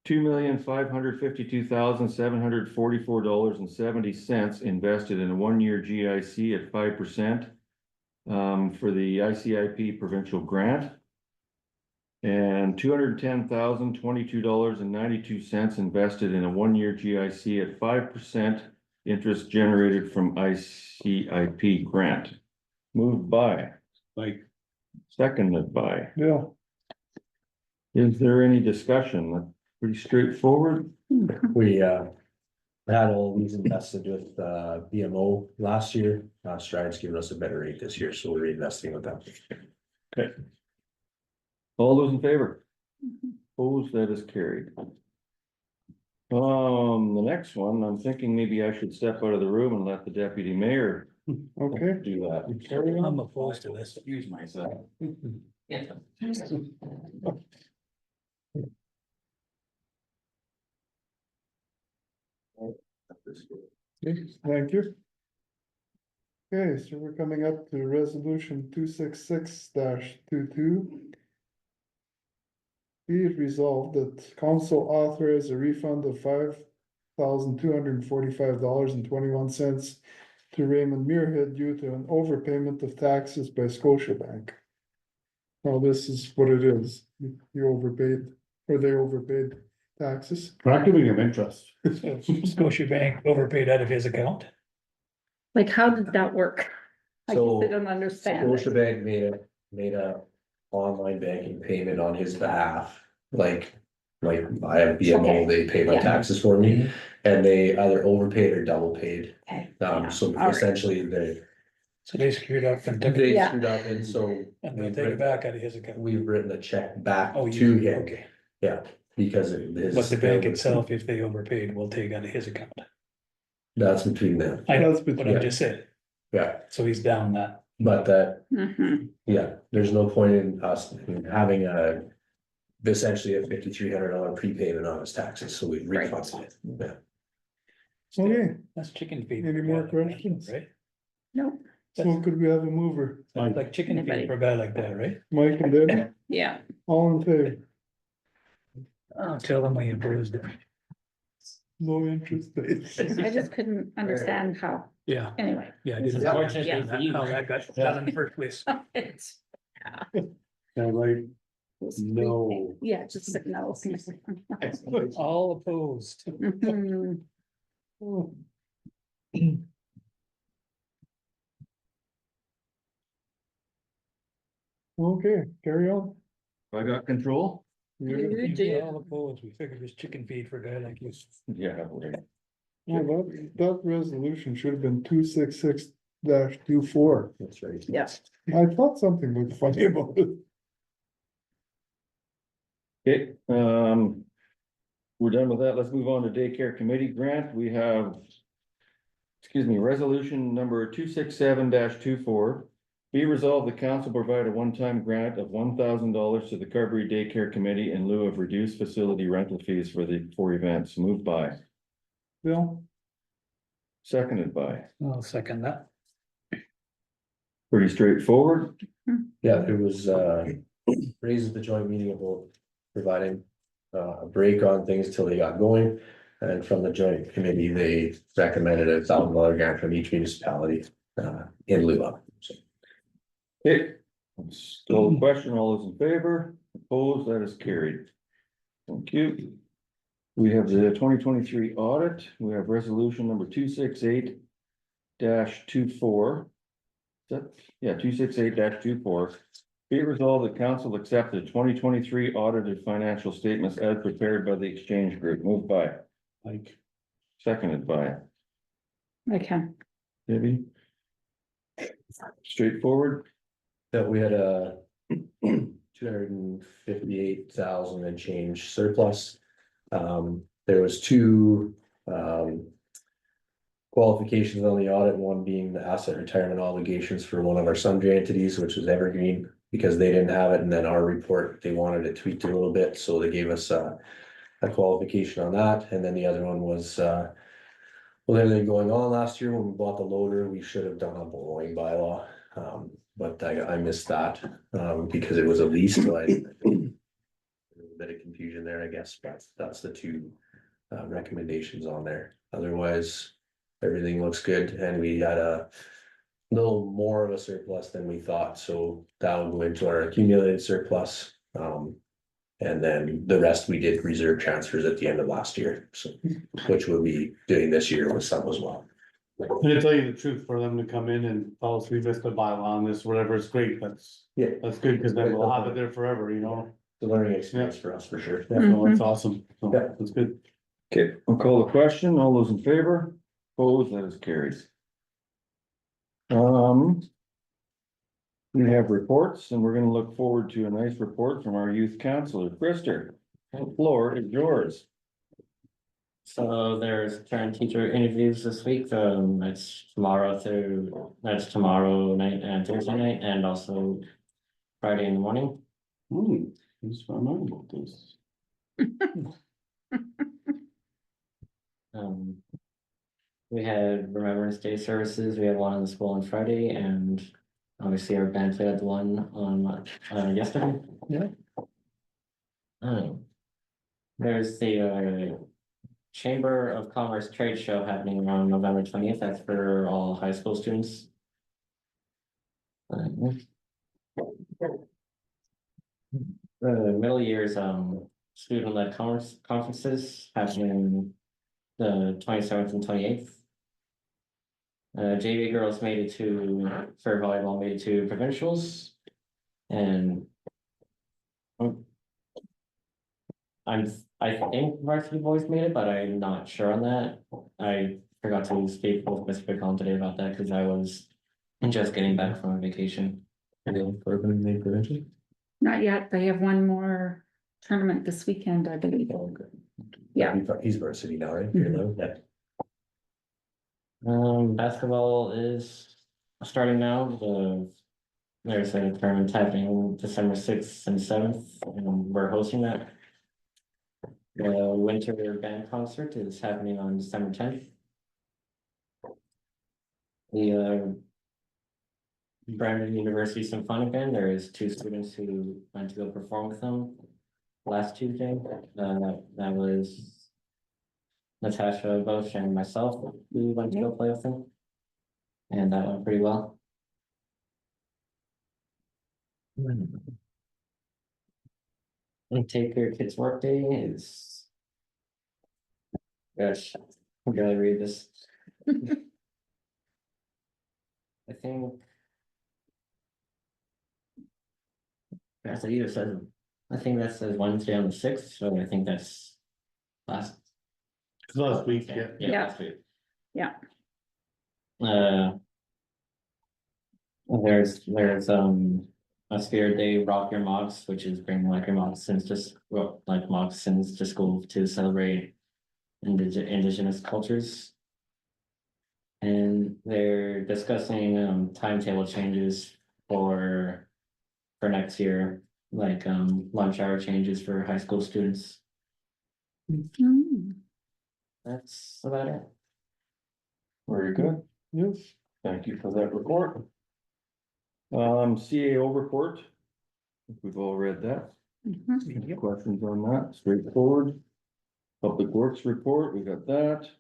$2,552,744.70 invested in a 1-year GIC at 5% for the ICIP provincial grant. And $210,022.92 invested in a 1-year GIC at 5% interest generated from ICIP grant. Moved by. Like, Seconded by. Yeah. Is there any discussion? That's pretty straightforward. We had all these invested with BMO last year. Stride's giving us a better rate this year, so we're reinvesting with them. Okay. All those in favor? Opposed, that is carried. The next one, I'm thinking maybe I should step out of the room and let the deputy mayor Okay. do that. I'm opposed to this. Excuse myself. Yeah. Thank you. Okay, so we're coming up to resolution 266-22. Be it resolved that council authorize a refund of $5,245.21 to Raymond Muirhead due to an overpayment of taxes by Scotiabank. Now, this is what it is. You overpaid, or they overpaid taxes. We're not giving him interest. So Scotiabank overpaid out of his account. Like, how did that work? I guess So, I don't understand it. Scotiabank made a online banking payment on his behalf, like I have BMO, they pay my Yeah. taxes for me, and they either overpaid or double paid. Okay, yeah, So all right. essentially, they So they screwed up and took it, Yeah. screwed up, and so and they'll take it back out of his account. we've written a check back Oh, to you, him, okay. yeah, because his. But the bank itself, if they overpaid, will take out of his account. That's between them, I know, That's but between- I'm just saying, yeah, so he's down that. but that, Mhm. yeah, there's no point in us having essentially a $5,300 prepayment on his taxes, so we Right. refund it, yeah. Okay, That's chicken feed. Any for a more guy like that, questions? Right? No, so could we have a mover? That's like chicken Anybody? feed for a guy like that, right? Mike and Deb, yeah, all in favor? Oh, tell them we opposed it. No interest paid. I just couldn't understand how, Yeah, anyway. yeah. I didn't Yeah. understand that, how that got done in the first place. It's. Like, it's No. creepy. Yeah, just like no. All opposed. Mhm. Okay, carry on. I got control? Yeah. You do. All opposed, we figured it's chicken feed for a guy like you. Yeah. Right. Well, that resolution should have been 266-24. That's right. Yes. I thought something looked funny about it. Okay, we're done with that. Let's move on to daycare committee grant. We have. Excuse me, resolution number 267-24. Be resolved, the council provide a one-time grant of $1,000 to the Carberry Daycare Committee in lieu of reduced facility rental fees for the four events. Moved by, Bill, seconded by. I'll second that. Pretty straightforward. Yeah, it was raised at the joint meeting about providing a break on things till they got going. And from the joint committee, they recommended a $1,000 grant from each municipality in lieu of. So, Okay, still a question, all those in favor, opposed, that is carried. Thank you. We have the 2023 audit, we have resolution number 268-24. Yeah, 268-24. Be it resolved that council accept the 2023 audited financial statements as prepared by the exchange group. Moved by, like, seconded by Okay, Debbie. Straightforward. that we had a 258,000 and change surplus. There was two qualifications on the audit, one being the asset retirement obligations for one of our sundry entities, which was Evergreen, because they didn't have it, and then our report, they wanted it tweaked a little bit, so they gave us a qualification on that, and then the other one was with everything going on last year, when we bought the loader, we should have done a borrowing bylaw. But I missed that, because it was a lease, so a bit of confusion there, I guess, but that's the two recommendations on there. Otherwise, everything looks good, and we had a little more of a surplus than we thought, so that will go into our accumulated surplus. And then the rest we did reserve transfers at the end of last year, so, which we'll be doing this year with some as well. and to tell you the truth, for them to come in and tell us we missed a bylaw on this, whatever, it's great, that's good, because then we'll have it there forever, you know? The learning experience for us, for sure. Yeah, no, that's awesome, so, Yeah. that's good. Okay, I'll call the question. All those in favor? Opposed, that is carried. We have reports, and we're gonna look forward to a nice report from our youth counselor, Krister. The floor is yours. So there's parent teacher interviews this week, that's tomorrow night and Thursday night, and also Friday in the morning. Just remember about this. We had Remembrance Day services, we had one in the school on Friday, and obviously our band played at the one on yesterday. Yeah. There's the Chamber of Commerce trade show happening on November 20th. That's for all high school students. Middle years, student-led conferences happening the 27th and 28th. JV girls made it to, for volleyball, made it to provincials. And I think varsity boys made it, but I'm not sure on that. I forgot to speak with Mr. Colin today about that because I was just getting back from a vacation. Not yet, they have one more tournament this weekend, I believe. Yeah. He's varsity now, right? Mhm. Yeah. Basketball is starting now. There's a tournament happening December 6th and 7th, and we're hosting that. The winter band concert is happening on December 10th. The Brandon University Symphonic Band, there is 2 students who went to go perform with them last Tuesday. That was Natasha Bosch and myself who went to go play with them. And that went pretty well. And Take Your Kids Work Day is. Gosh, I can barely read this. I think. That's it either says, I think that says Wednesday on the 6th, so I think that's last. Last week, yeah. Yeah. Last week. Yeah. There's a Spirit Day Rock Your Mocs, which is bring like your moccasins like moccasins to school to celebrate indigenous cultures. And they're discussing timetable changes for next year, like lunch hour changes for high school students. Hmm. That's about it. Very good. Yes. Thank you for that report. CAO report. I think we've all read that. Mhm. Any questions on that? Straightforward. Public Works report, we got that.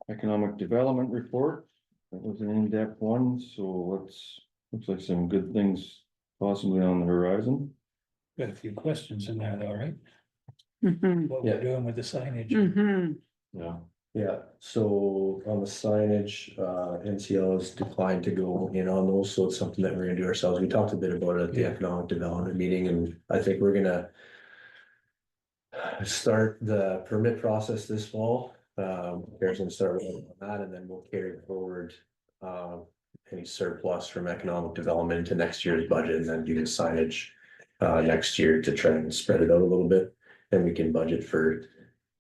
Economic Development report, that was an in-depth one, so looks like some good things possibly on the horizon. Got a few questions in there, all right? Mhm. What we're doing with the signage. Mhm. Yeah. Yeah, so on the signage, NCL has declined to go in on those, so it's something that we're gonna do ourselves. We talked a bit about it at the Yeah. economic development meeting, and I think we're gonna start the permit process this fall. There's gonna start on that, and then we'll carry forward any surplus from economic development to next year's budget, and then do the signage next year to try and spread it out a little bit, and we can budget for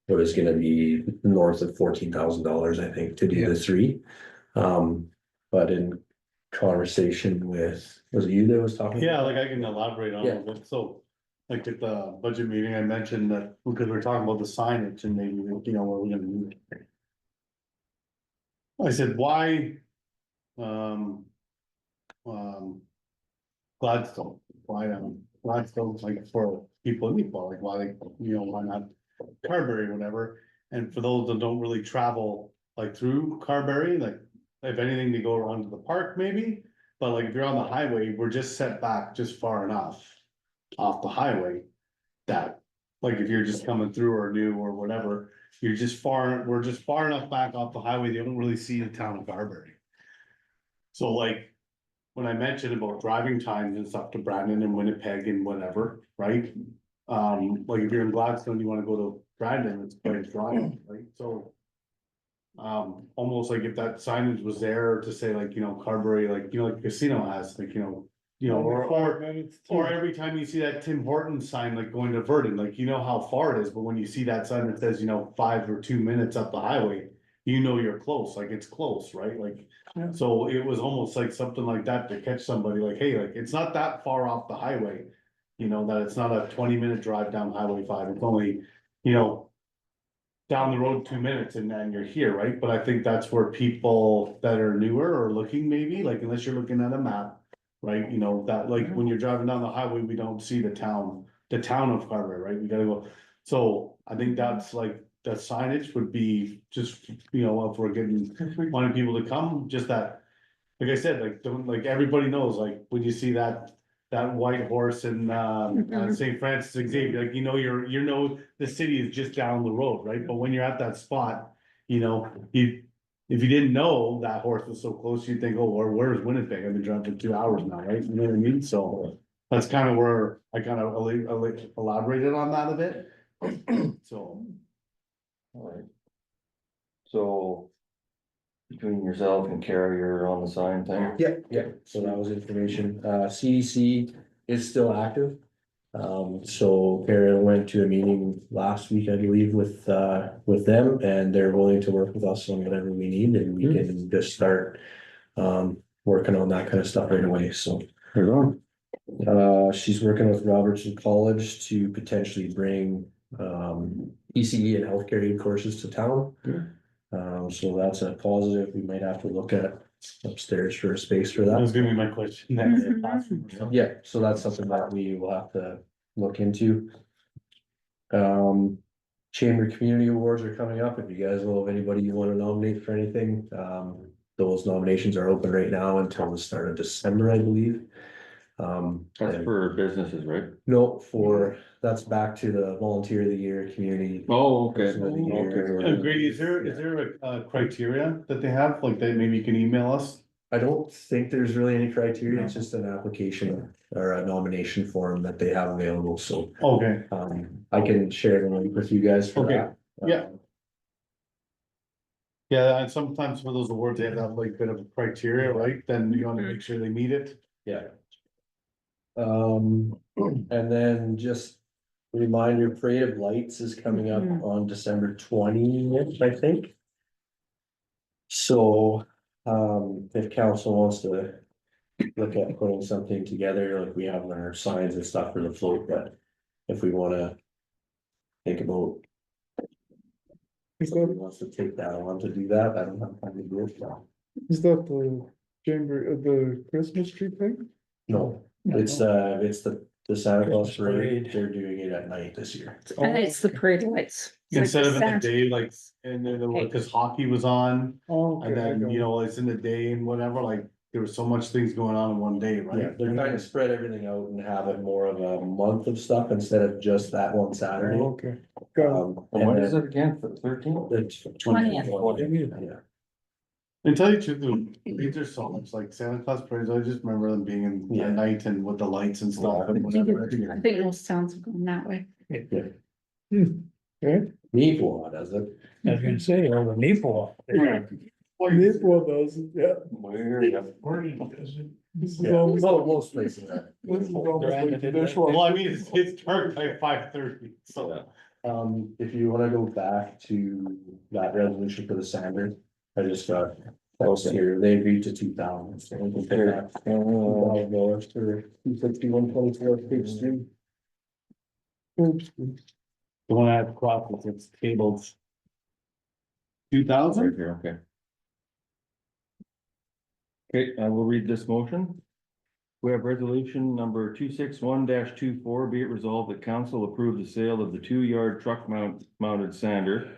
what is gonna be north of $14,000, I think, to do the 3. But in conversation with, was it you that was talking? Yeah, like I can elaborate on it, but so. Like at the budget meeting, I mentioned that because we're talking about the signage and maybe, you know, what we're gonna do. I said, why? Um. Gladstone, why, Gladstone, like for people in Nepal, like why, you know, why not Carberry, whatever. And for those that don't really travel like through Carberry, like if anything, they go around to the park maybe. But like if you're on the highway, we're just set back just far enough off the highway. That, like if you're just coming through or new or whatever, we're just far enough back off the highway, they don't really see the town of Carberry. So like, when I mentioned about driving times and stuff to Brandon and Winnipeg and whatever, right? Like if you're in Gladstone, you wanna go to Brandon, it's quite a drive, right? So. Almost like if that signage was there to say like, you know, Carberry, like, you know, like casino has, like, Only 5 minutes too. or every time you see that Tim Hortons sign, like going to Verdon, like, you know how far it is, but when you see that sign that says, you know, 5 or 2 minutes up the highway. You know you're close, like it's close, right? Like, Yeah. so it was almost like something like that to catch somebody like, hey, like, it's not that far off the highway. You know, that it's not a 20-minute drive down Highway 5, it's only, you know. Down the road 2 minutes and then you're here, right? But I think that's where people that are newer or looking maybe, like unless you're looking at a map. Right, you know, that like when you're driving down the highway, we don't see the town of Carberry, right? We gotta go. So I think that's like, the signage would be just, you know, if we're getting, wanting people to come, just that. Like I said, like, don't, like, everybody knows, like, when you see that white horse in, St. Francis Xavier, like, you know, you know, the city is just down the road, right? But when you're at that spot, you know, if you didn't know that horse was so close, you'd think, oh, where's Winnipeg? I've been driving for 2 hours now, right? You know what I mean? So that's kind of where I kind of elaborated on that a bit. So, Alright. So. Between yourself and Carrie, you're on the sign thing? Yeah, so that was information. CDC is still active. So Karen went to a meeting last week, I believe, with them, and they're willing to work with us on whatever we need, and we can just start working on that kind of stuff right away, so. Right on. She's working with Robertson College to potentially bring ECE and healthcare aid courses to town. So that's a positive. We might have to look at upstairs for a space for that was that. gonna be my question. next. Yeah, so that's something that we will have to look into. Chamber Community Awards are coming up. If you guys know of anybody you want to nominate for anything, those nominations are open right now until the start of December, I believe. That's and- for businesses, right? No, that's back to the volunteer of the year, community. Oh, okay. person of the year. Grady, is there a criteria that they have, like, that maybe you can email us? I don't think there's really any criteria, it's just an application or a nomination form that they have available, so. Okay, I can share the link with you guys for Okay, that. yeah. Yeah, and sometimes for those awards, they have that like bit of a criteria, right? Then you wanna make sure they meet it. Yeah. And then just a reminder, Parade of Lights is coming up on December 20th, I think. So, if council wants to look at putting something together, like we have on our signs and stuff for the float, but if we wanna think about if somebody wants to take that on to do that, I don't have time to do it now. Is that the chamber, the Christmas tree thing? No, it's the Santa Claus Christmas parade, parade. they're doing it at night this year. And it's the parade lights. It's like Instead the of in the Santa- day, like, and then there were, cause hockey was on, Oh, and okay, I then, got you it. know, it's in the day and whatever, like, there was so much things going on in one day, Yeah, right? they're trying to spread everything out and have it more of a month of stuff instead of just that one Saturday. Oh, okay, got it. And when is it again, for the 13th? The 20th. Yeah. And tell you the truth, these are so much like Santa Claus parades, I just remember them being in Yeah. at night and with the lights and stuff. Yeah, I and whatever. I think most towns are going that way. Okay. Meeple does it. I was gonna say, over Newport. Nipple does, it, yeah. This is Yeah, almost, most places are. this is almost like the Well, dishwasher. I mean, it's dark by 5:30, so. If you wanna go back to that resolution for the Sanders, I just got. Those here, they agreed to 2,000, so we can pay that. $2,000 for 261.24 page 3. Oops. The one I have across, it's tabled. Right 2,000? here, okay. Okay, I will read this motion. We have resolution number 261-24, be it resolved that council approve the sale of the 2-yard truck mounted sander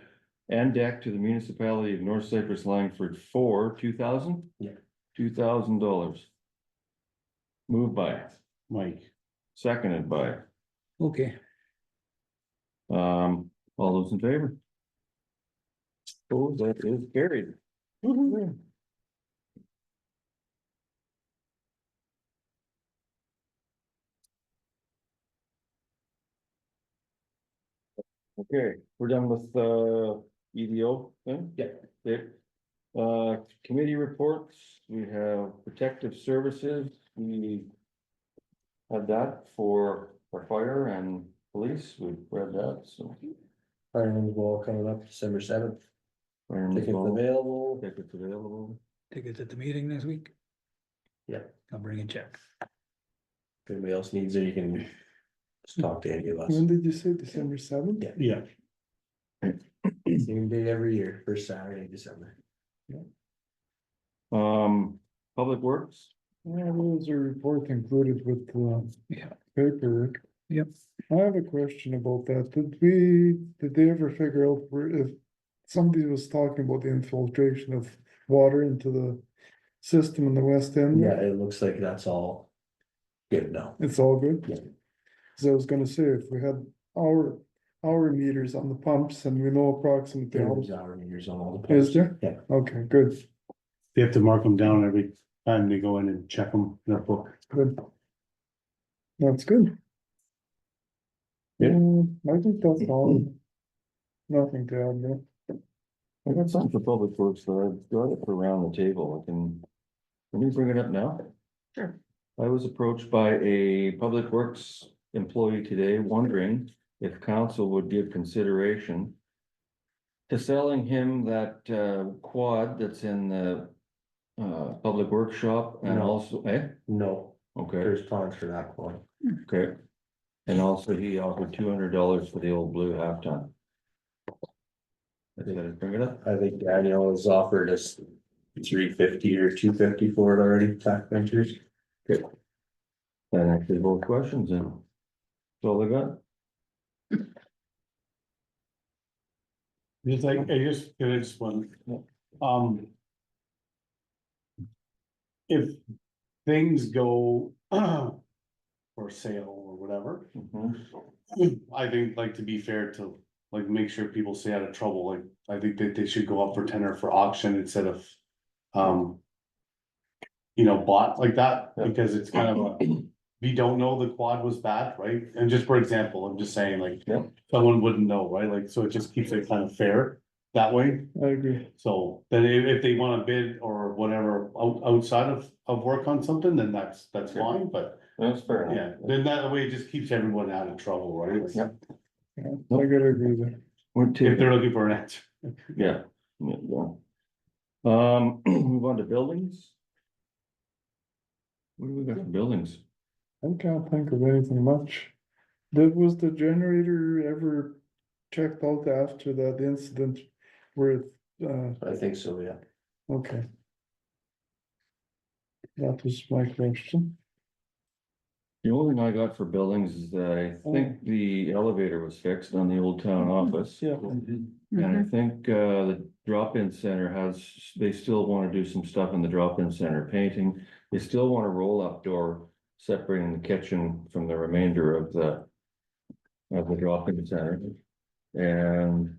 and deck to the municipality of North Cypress Langford for 2,000? Yeah. $2,000. Moved by, Mike. seconded by, Okay, all those in favor? Oh, that is carried. Okay, we're done with EDO then? Yeah. Okay. Committee reports, we have protective services, we had that for our fire and police, we've read that, so. Fireman's Ball coming up December 7th. Fireman's Tickets Ball, available. tickets available. tickets at the meeting this week? Yeah. I'll bring a check. If anybody else needs it, you can just talk to any of us. When did you say December 7th? Yeah. Yeah. Same day every year, first Saturday in December. Public Works, Yeah, there was a report included with Yeah. paperwork. I have a question about that. Did they ever figure out where, if somebody was talking about the infiltration of water into the system in the west end? Yeah, it looks like that's all good now. It's all good? Yeah. Cause I was gonna say, if we had our meters on the pumps and we know approximately how, There's hour meters on all the. is pumps. there? Yeah. Okay, good, They have to mark them down every time they go in and check them in their book. good. That's good. Yeah. I think that's all. Nothing to add there. I got something for public works, so I've got it for around the table, let me bring it up now. Sure. I was approached by a public works employee today wondering if council would give consideration to selling him that quad that's in the public workshop and No. also, No, okay, there's plans for that one. okay. And also he offered $200 for the old blue half ton. I think I'd bring it up. I think Daniel has offered us 350 or 250 for it already, Tack Ventures. Good. And actually both questions and that's all I got. Just like, I just finished one. If things go for sale or whatever, I think like to be fair to like make sure people stay out of trouble, like I think that they should go up for tender for auction instead of bought like that, Yeah. because it's kind of a, we don't know the quad was bad, right? And just for example, I'm just saying like, Yeah. someone wouldn't know, right? Like, so it just keeps it kind of fair that way. I agree. So then if they wanna bid or whatever outside of work on something, then that's fine, but That's fair enough. yeah, then that way it just keeps everyone out of trouble, right? Like, Yep. Yeah, I gotta agree there. We're if they're looking for an answer. yeah. Move on to buildings. What do we got for buildings? I can't think of anything much. Was the generator ever checked out after that incident where it, I think so, yeah. okay. That was my question. The only thing I got for buildings is that I think the elevator was fixed on the old town office. Yeah. And I think the drop-in center they still wanna do some stuff in the drop-in center painting. They still want a roll-up door separating the kitchen from the remainder of the drop-in center. And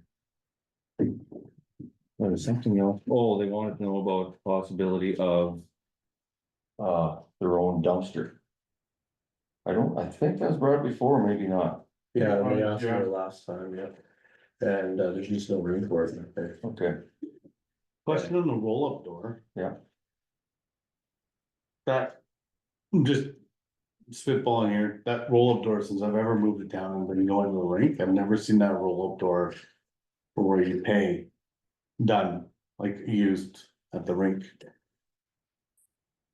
there was something else. Oh, they wanted to know about the possibility of their own dumpster. I think that's brought up before, maybe not. Yeah, they Yeah. asked me the last time, yeah. And there's just no room for it up there. Okay, Question on the roll-up door. Yeah. That, just spitballing here, that roll-up door, since I've ever moved it down and been going to the rink, I've never seen that roll-up door for where you pay done, like used at the rink.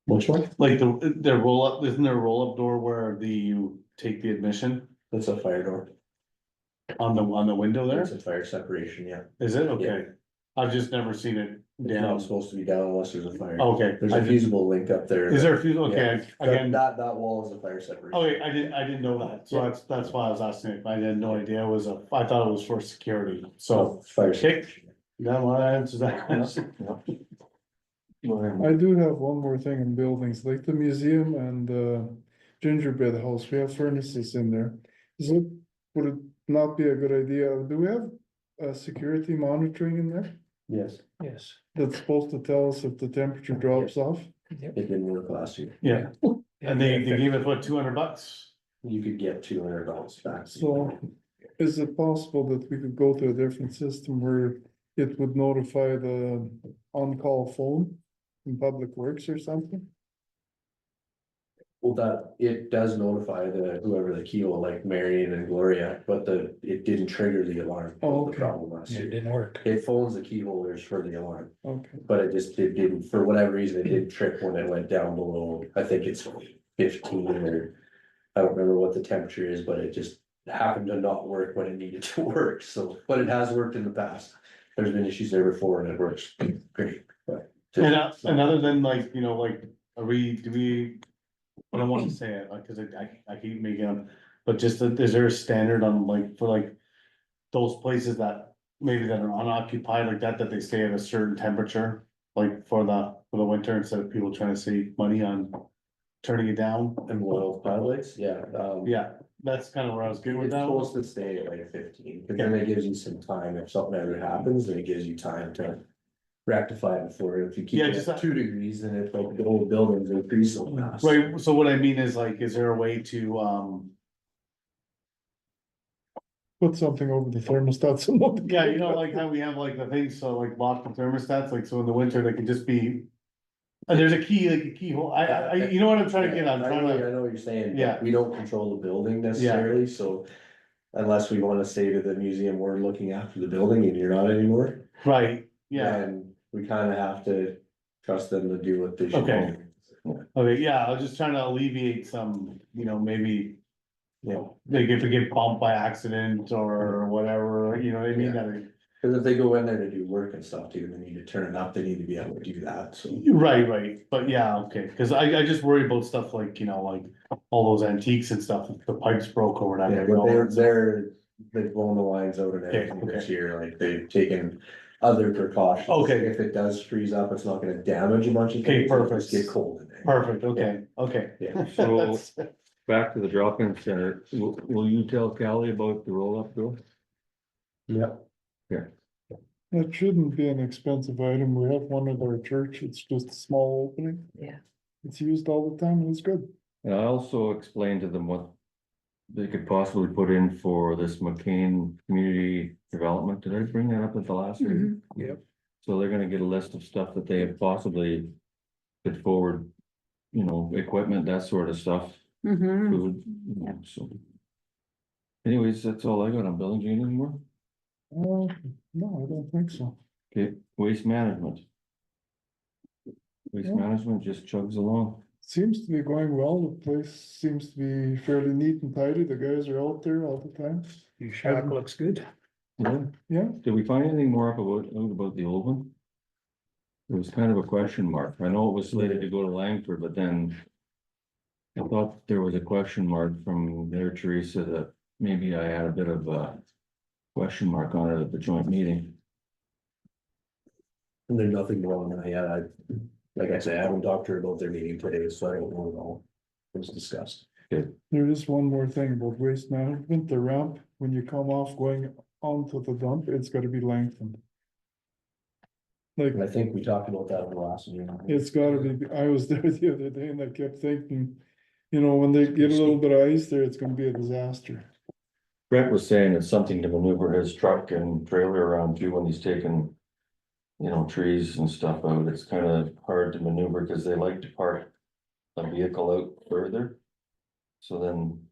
Which one? Like the roll-up, isn't there a roll-up door where you take the admission That's a fire door. on the window there? It's a fire separation, yeah. Is it? Okay. I've just never seen it It's down. not supposed to be down unless there's a fire. Okay. There's I a didn't- fusible link up there. Is there a few? Okay, Yeah. again. That wall is a fire separation. Okay, I didn't know that, so that's why I was asking it, I had no idea it was I thought it was for security, so. It's fire Okay. separation. That one answers that question. I do have one more thing in buildings, like the museum and gingerbread house, we have furnaces in there. Would it not be a good idea? Do we have security monitoring in there? Yes, Yes. That's supposed to tell us if the temperature drops off? it didn't work last year. Yeah, and they gave us what, $200? You could get $200 back. So is it possible that we could go to a different system where it would notify the on-call phone in Public Works or something? Well, it does notify whoever the keyhole, like Marion and Gloria, but it didn't trigger the alarm. Oh, Was the okay. problem last It year. didn't work. It phones the key holders for the alarm, Okay, but it didn't, for whatever reason, it didn't trip when it went down below, I think it's 15 or. I don't remember what the temperature is, but it just happened to not work when it needed to work, so, but it has worked in the past. There's been issues there before and it works great, but. And other than like, like, do we, I don't wanna say it, like, cause I keep making them, But just, is there a standard on like, for like those places that maybe that are unoccupied like that, that they stay at a certain temperature? Like for the winter, instead of people trying to save money on turning it down? And oil pilots, yeah, Yeah, that's kind of where I was getting with it's that. supposed to stay at like 15, because then it gives you some time, if something ever happens, then it gives you time to rectify it before, if you keep Yeah, it just at 2 degrees, then it's like the old buildings increase so fast. Right, so what I mean is like, is there a way to, Put something over the thermostat so nobody. yeah, you know, like how we have like the things, so like lock the thermostats, like, so in the winter, they can just be. And there's a key, like a keyhole, you know what I'm trying to get, I'm I trying know, to, I know what you're saying, Yeah. but we don't control the building necessarily, so. Unless we wanna say to the museum, we're looking after the building and you're not anymore. right, yeah, Then we kinda have to trust them to do what they should Okay. do. okay, yeah, I was just trying to alleviate some, you know, maybe. You know, Like if we get bumped by accident or whatever, you know what I mean, Yeah. cause if they go in there to do work and stuff too, they need to turn it up, they need to be able to do that, so. Right, but yeah, okay, cause I just worry about stuff like, you know, like. All those antiques and stuff, if the pipes broke or Yeah, whatever. you but know, they've blown the lines out and Okay, everything this okay. year, like they've taken other precautions. Okay. If it does freeze up, it's not gonna damage a bunch of Okay, things, it'll perfect. just get cold in there. Perfect, okay. Yeah. So- That's- Back to the drop-in center, will you tell Callie about the roll-up door? Yep. It shouldn't be an expensive item. We have one at our church. It's just a small opening. Yeah. It's used all the time and it's good. And I also explained to them what they could possibly put in for this McCain Community Development. Did I bring that up at the last meeting? Yep. So they're gonna get a list of stuff that they have possibly put forward, you know, equipment, that sort of stuff, Mhm. food, you know, so. Anyways, that's all I got on buildings. You need any more? No, I don't think so. Okay, waste management. Waste Yeah. management just chugs along. Seems to be going well. The place seems to be fairly neat and tidy. The guys are out there all the time. Your shack looks good. Yeah, Yeah, did we find anything more up about the old one? It was kind of a question mark. I know it was slated to go to Langford, but then. I thought there was a question mark from there, Teresa, that maybe I had a bit of a question mark on it at the joint meeting. And there's nothing wrong with that yet, like I said, I haven't talked to her about their meeting today, so I don't know at all. It was discussed. there is one more thing about waste management. The ramp, when you come off going onto the dump, it's gotta be lengthened. Like, And I think we talked about that in the last meeting. it's gotta be, I was there the other day and I kept thinking, you know, when they get a little bit of ice there, it's gonna be a disaster. Brett was saying it's something to maneuver his truck and trailer around too when he's taking. You know, trees and stuff out. It's kind of hard to maneuver because they like to park a vehicle out further. So then.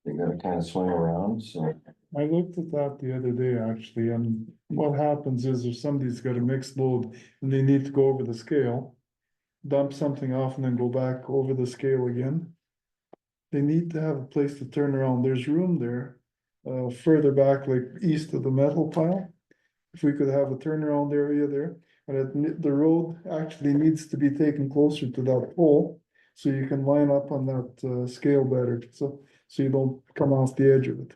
They gotta kind of swing around, so. I looked at that the other day, actually, and what happens is if somebody's got a mixed load and they need to go over the scale. Dump something off and then go back over the scale again. They need to have a place to turn around. There's room there. Further back, like east of the metal pile. If we could have a turnaround area there, but the road actually needs to be taken closer to that pole. So you can line up on that scale better, so you don't come off the edge of it.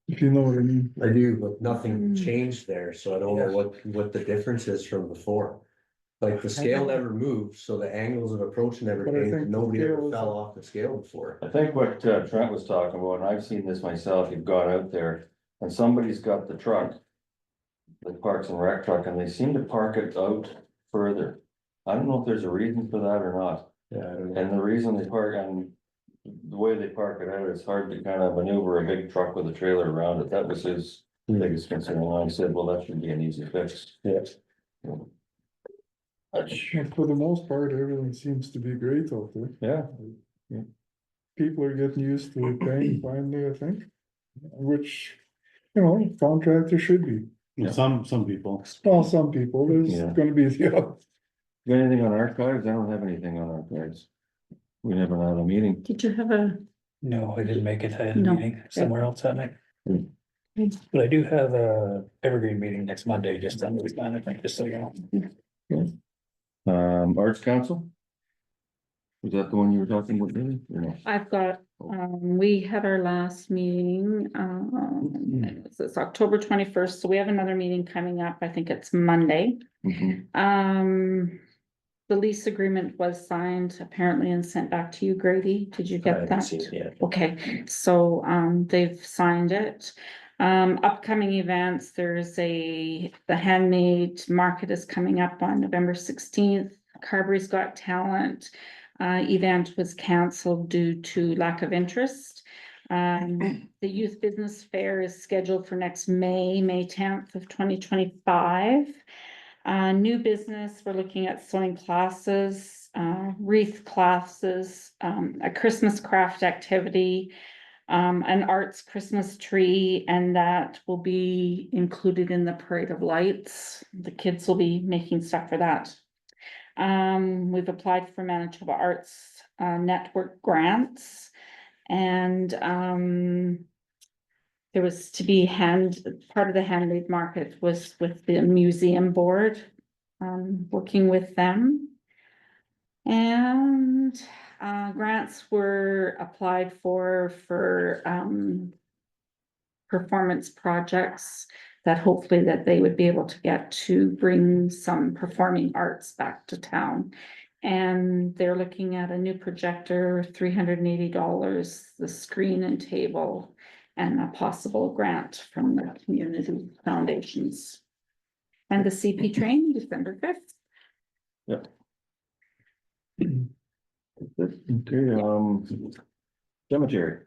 If you know what I mean. I do, but nothing Mm. changed there, so I don't know what the difference is from before. Like the scale never moved, so the angles of approach never But I think changed, the nobody scale ever is- fell off the scale before. I think what Trent was talking about, and I've seen this myself, you've gone out there and somebody's got the truck. The Parks and Rec truck, and they seem to park it out further. I don't know if there's a reason for that or not, Yeah, I don't know. and the reason they park and. The way they park it out, it's hard to kind of maneuver a big truck with a trailer around it. That was his biggest concern, and I said, well, that should be an easy fix. Yes. And for the most part, everything seems to be great out there. Yeah, People are getting used to paying finally, I think. Which, you know, contractor should be. Some people. Well, some people, there's Yeah. gonna be the other. got anything on archives? I don't have anything on archives. We never had a meeting. Did you have a, No, I didn't make it. I had a No. meeting somewhere else that night. Hmm. But I do have a evergreen meeting next Monday, just on the management, just so you know. Arts Council? Was that the one you were talking about, Billy, or no? I've got, we had our last meeting, it's October 21st, so we have another meeting coming up, I think it's Monday. Mhm. The lease agreement was signed apparently and sent back to you, Grady, did you I get haven't that? seen it yet. Okay, so, they've signed it. Upcoming events, the handmade market is coming up on November 16th. Carberry's Got Talent, event was canceled due to lack of interest. The Youth Business Fair is scheduled for next May 10th of 2025. New business, we're looking at sewing classes, wreath classes, a Christmas craft activity, an arts Christmas tree, and that will be included in the Parade of Lights. The kids will be making stuff for that. We've applied for Manitoba Arts Network grants, and there was to be part of the handmade market was with the museum board, working with them. And grants were applied for performance projects that hopefully that they would be able to get to bring some performing arts back to town. And they're looking at a new projector, $380, the screen and table, and a possible grant from the community foundations. And the CP train, December 5th. Okay, cemetery.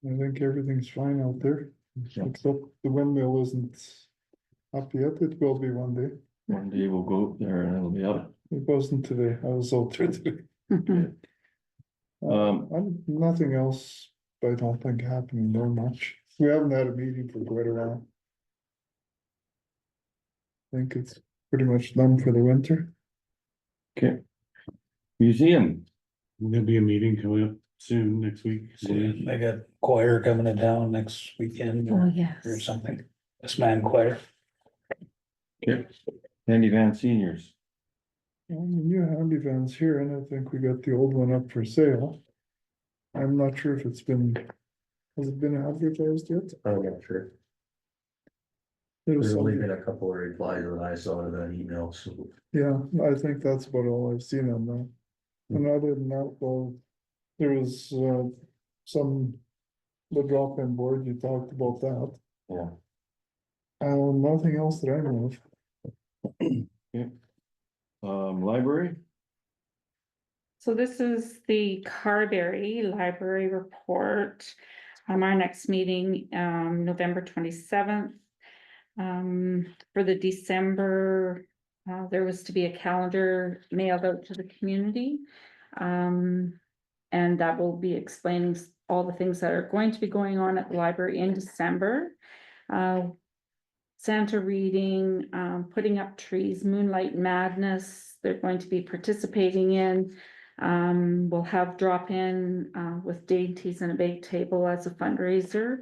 I think everything's fine out there, except the windmill isn't up yet, it will be one day. One day we'll go up there and it'll be up. It wasn't today, I was out there today. Nothing else, I don't think happening there much. We haven't had a meeting for quite a while. I think it's pretty much done for the winter. Okay. Museum. There'll be a meeting coming up soon next week. I got choir coming to town next weekend Oh, or yes. something. This man choir. Okay. Andy Van Seniors. The new handy van's here, and I think we got the old one up for sale. I'm not sure if has it been advertised yet? I'm not sure. It was There's only something- been a couple of replies that I saw to that email, so. Yeah, I think that's about all I've seen on that. And other than that, well, there was, the drop-in board, you talked about that. Yeah. Nothing else that I know of. Library. So this is the Carberry Library Report. Our next meeting, November 27th. For the December, there was to be a calendar mailed out to the community. And that will be explaining all the things that are going to be going on at the library in December. Santa reading, putting up trees, Moonlight Madness, they're going to be participating in. We'll have drop-in with dainties and a bake table as a fundraiser.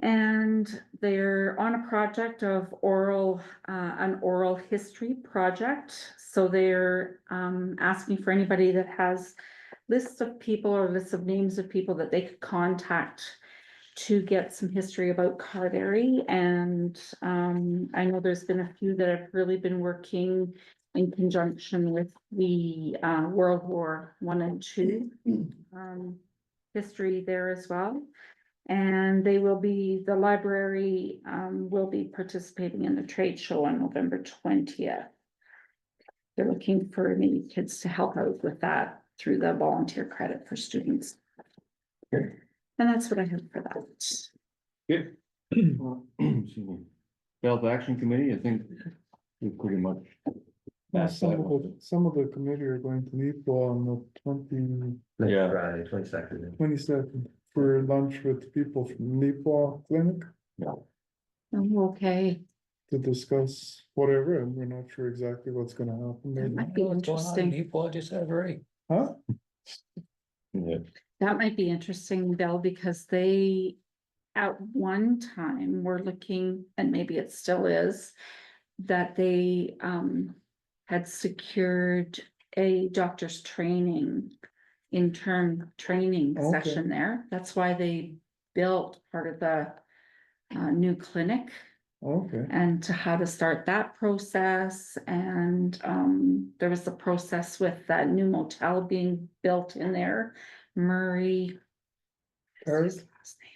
And they're on a project of an oral history project. So they're asking for anybody that has lists of people or lists of names of people that they could contact to get some history about Carberry. And I know there's been a few that have really been working in conjunction with the World War I and II history there as well. And the library will be participating in the trade show on November 20th. They're looking for maybe kids to help out with that through the volunteer credit for students. Okay. And that's what I have for that. Good. Excuse me. Health Action Committee, I think we pretty much. That's that one. Some of the committee are going to meet on the Yeah. Friday, 22nd. 22nd for lunch with people from Neepaw Clinic Oh, okay. to discuss whatever, and we're not sure exactly what's gonna happen That there. might be interesting. People just had a break. Huh? Yeah. That might be interesting, Bill, because they at one time were looking, and maybe it still is, that they had secured a doctor's training, intern training Okay. session there. That's why they built part of the new clinic Okay, and to how to start that process. And there was the process with that new motel being built in there. Murray. What's his last name?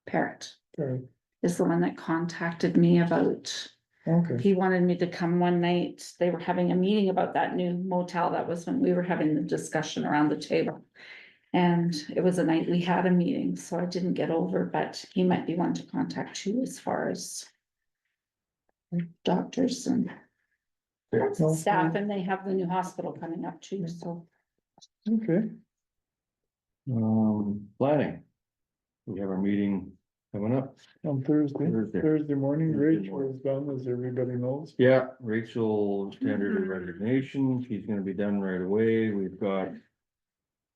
Parrott okay, is the one that contacted me about, okay. he wanted me to come one night. They were having a meeting about that new motel. That was when we were having the discussion around the table. And it was a night we had a meeting, so I didn't get over, but he might be one to contact you as far as doctors and staff, and they have the new hospital coming up too, so. Okay, Planning. We have our meeting coming up. on Thursday Thursday. morning, Thursday Rachel morning. is done, as everybody knows. Yeah, Rachel tendered her resignation. She's gonna be done right away. We've got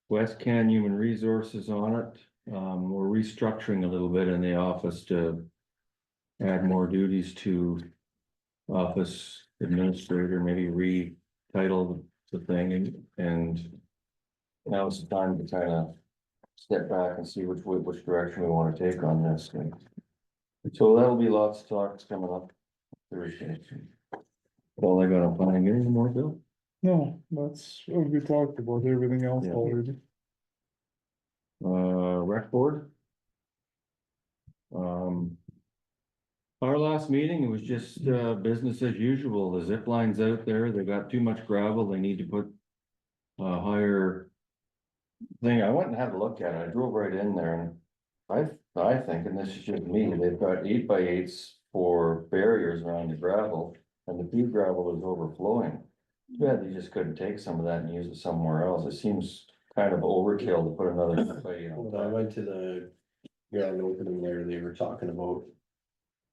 West Can Human Resources on it. We're restructuring a little bit in the office to add more duties to office administrator, maybe retitle the thing and now it's time to kind of step back and see which direction we want to take on this thing. So that'll be lots of talks coming up Thursday. All I got on planning, any more, Bill? No, that's what we talked about, everything else Yeah. already. Rec board. Our last meeting, it was just, business as usual. The zip line's out there. They got too much gravel. They need to put a higher thing. I went and had a look at it. I drove right in there and I think, and this is just me, they've got 8x8s for barriers around the gravel and the pea gravel is overflowing. Too bad they just couldn't take some of that and use it somewhere else. It seems kind of overkill to put another 8x8 on When I top. went to the grand opening there, they were talking about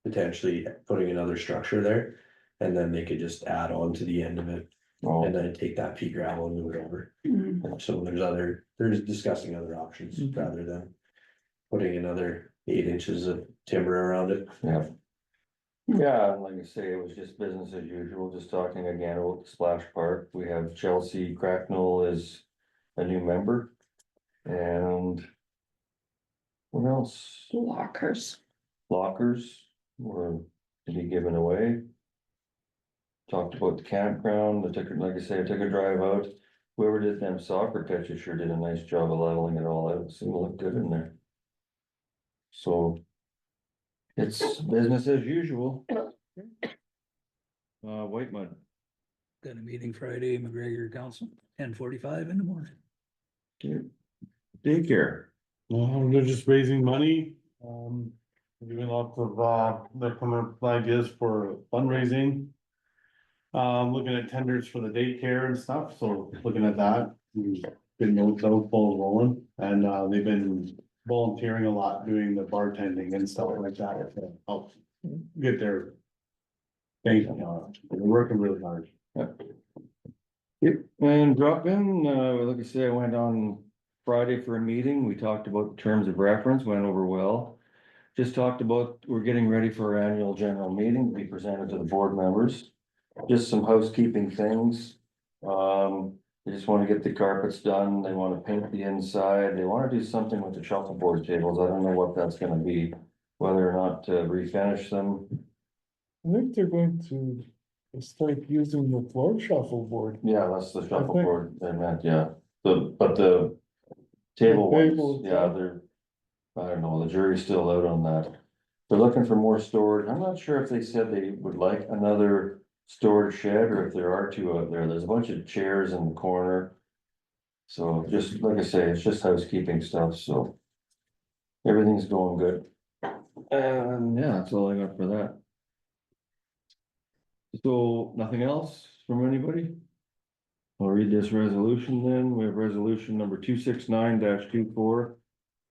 potentially putting another structure there. And then they could just add on to the end of it Oh, and then take that pea gravel and move it over. Mm. So they're just discussing other options rather than putting another 8 inches of timber around it. yeah. Yeah, and like I say, it was just business as usual, just talking again about the splash park. We have Chelsea Cracknell is a new member. And what else? Lockers. Lockers were to be given away. Talked about the campground, like I say, I took a drive out. Whoever did them soccer pitches sure did a nice job of leveling it all out. It seemed to look good in there. So. It's business as usual. White mud. Got a meeting Friday, McGregor Council, 10:45 in the morning. Daycare. They're just raising money, giving lots of, they're coming up with ideas for fundraising. Looking at tenders for the daycare and stuff, so looking at that, we've been those balls rolling, and, they've been volunteering a lot, doing the bartending and stuff like that, to help get their thing, they're working really hard. Yep, and drop in, like I say, I went on Friday for a meeting. We talked about terms of reference, went over well. Just talked about, we're getting ready for our annual general meeting to be presented to the board members. Just some housekeeping things. They just want to get the carpets done. They want to paint the inside. They want to do something with the shuffleboard tables. I don't know what that's gonna be, whether or not to refinish them. I think they're going to start using the floor shuffleboard. Yeah, that's the shuffleboard they meant, yeah. But the table The ones, tables, yeah, yeah. they're, I don't know, the jury's still out on that. They're looking for more storage. I'm not sure if they said they would like another storage shed or if there are two out there. There's a bunch of chairs in the corner. So just, like I say, it's just housekeeping stuff, so. Everything's going good. And yeah, that's all I got for that. So nothing else from anybody? I'll read this resolution then. We have resolution number 269-24.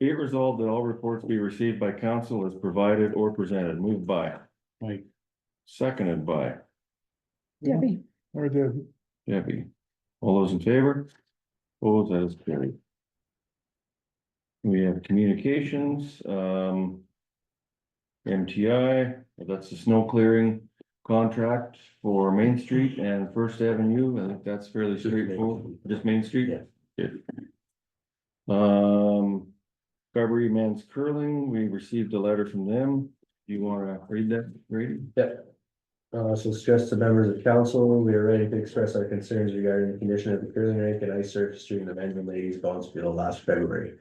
Be it resolved that all reports be received by council as provided or presented. Moved by. Mike. Seconded by Debbie. Or the, Debbie. All those in favor? Opposed, that is carried. We have communications, MTI, that's the snow clearing. contract for Main Street and First Avenue. I think that's fairly straightforward, just Main Street? Yeah. Good. Carberry Men's Curling, we received a letter from them. You wanna read that, Brady? So stress to members of council, we are ready to express our concerns regarding the condition of the curling rink and ice surface during the men's and ladies' bonspiel last February.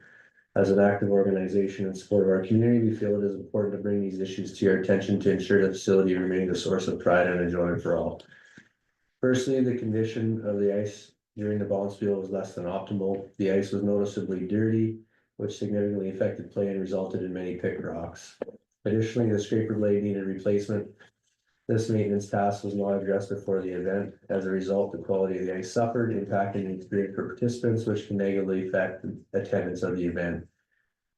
As an active organization in support of our community, we feel it is important to bring these issues to your attention to ensure the facility remains a source of pride and enjoyment for all. Firstly, the condition of the ice during the bonspiel was less than optimal. The ice was noticeably dirty, which significantly affected play and resulted in many pick rocks. Additionally, the scraper blade needed replacement. This maintenance task was not addressed before the event. As a result, the quality of the ice suffered, impacting the experience for participants, which can negatively affect the attendance of the event.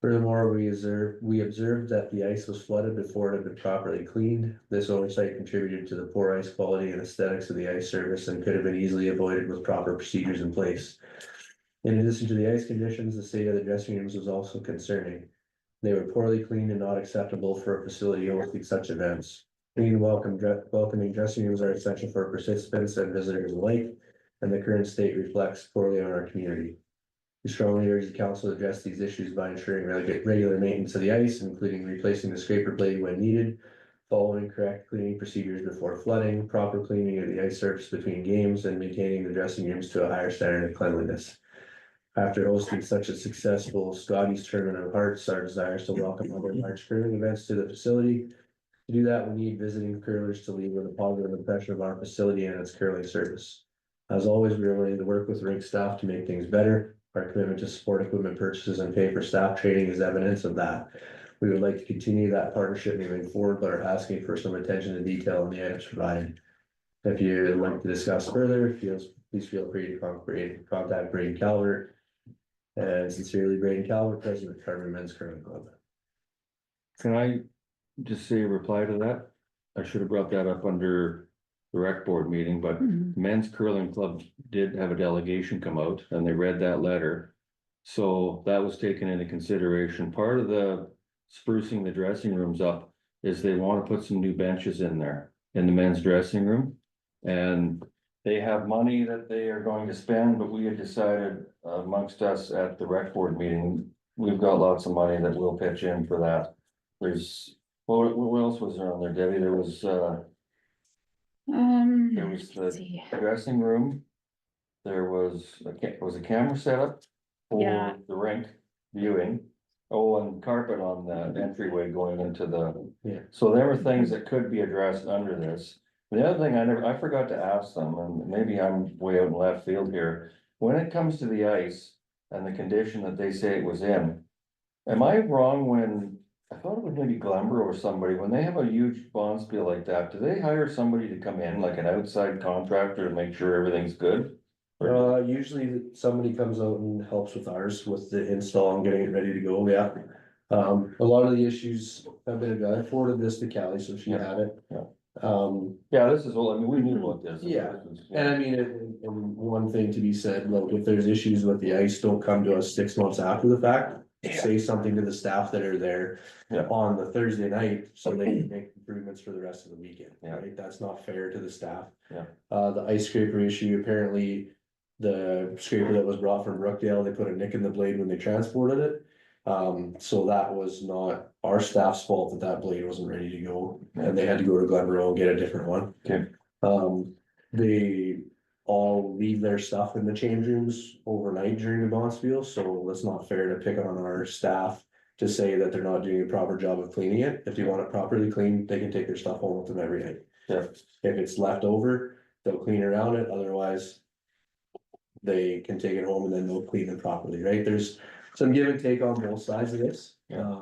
Furthermore, we observed that the ice was flooded before it had been properly cleaned. This oversight contributed to the poor ice quality and aesthetics of the ice surface and could have been easily avoided with proper procedures in place. In addition to the ice conditions, the state of the dressing rooms was also concerning. They were poorly cleaned and not acceptable for a facility hosting such events. Clean, welcoming dressing rooms are essential for participants and visitors alike, and the current state reflects poorly on our community. We strongly urge the council to address these issues by ensuring regular maintenance of the ice, including replacing the scraper blade when needed, following correct cleaning procedures before flooding, proper cleaning of the ice surface between games, and maintaining the dressing rooms to a higher standard of cleanliness. After hosting such a successful Scotties Tournament of Hearts, our desire is to welcome other large curling events to the facility. To do that, we need visiting curlers to leave with a positive impression of our facility and its curling service. As always, we are willing to work with rink staff to make things better. Our commitment to support equipment purchases and pay for staff training is evidence of that. We would like to continue that partnership moving forward, but are asking for some attention to detail on the items provided. If you'd like to discuss further, please feel free to contact Braden Calvert. And sincerely, Braden Calvert, President of Carberry Men's Curling Club. Can I just say a reply to that? I should have brought that up under the rec board meeting, but Men's Curling Club did have a delegation come out and they read that letter. So that was taken into consideration. Part of the sprucing the dressing rooms up is they want to put some new benches in there in the men's dressing room. And they have money that they are going to spend, but we had decided amongst us at the rec board meeting, we've got lots of money that we'll pitch in for that. There's, what else was there on there, Debbie? There was the let's see. dressing room. There was a camera setup Yeah. for the rink viewing. Oh, and carpet on the entryway going into the. Yeah. So there were things that could be addressed under this. The other thing I forgot to ask them, and maybe I'm way out in left field here, when it comes to the ice and the condition that they say it was in. Am I wrong when, I thought it was maybe Glenborough or somebody, when they have a huge bonspiel like that, do they hire somebody to come in, like an outside contractor to make sure everything's good? Usually somebody comes out and helps with ours with the install and getting it ready to go, yeah. A lot of the issues have been, I forwarded this to Callie, so she had it. Yeah. Yeah, this is all, I mean, we knew about this. Yeah. And I mean, and one thing to be said, like, if there's issues with the ice, don't come to us 6 months after the fact. Yeah. Say something to the staff that are there on the Thursday night, so they can make improvements for the rest of the weekend, right? That's not fair to the staff. Yeah. The ice scraper issue, apparently, the scraper that was brought from Brookdale, they put a nick in the blade when they transported it. So that was not our staff's fault that blade wasn't ready to go, and they had to go to Glenborough and get a different one. Okay. They all leave their stuff in the change rooms overnight during the bonspiel, so that's not fair to pick on our staff to say that they're not doing a proper job of cleaning it. If they want it properly cleaned, they can take their stuff home with them every night. Yeah. If it's left over, they'll clean around it, otherwise they can take it home and then they'll clean it properly, right? There's some give and take on both sides of this. Yeah.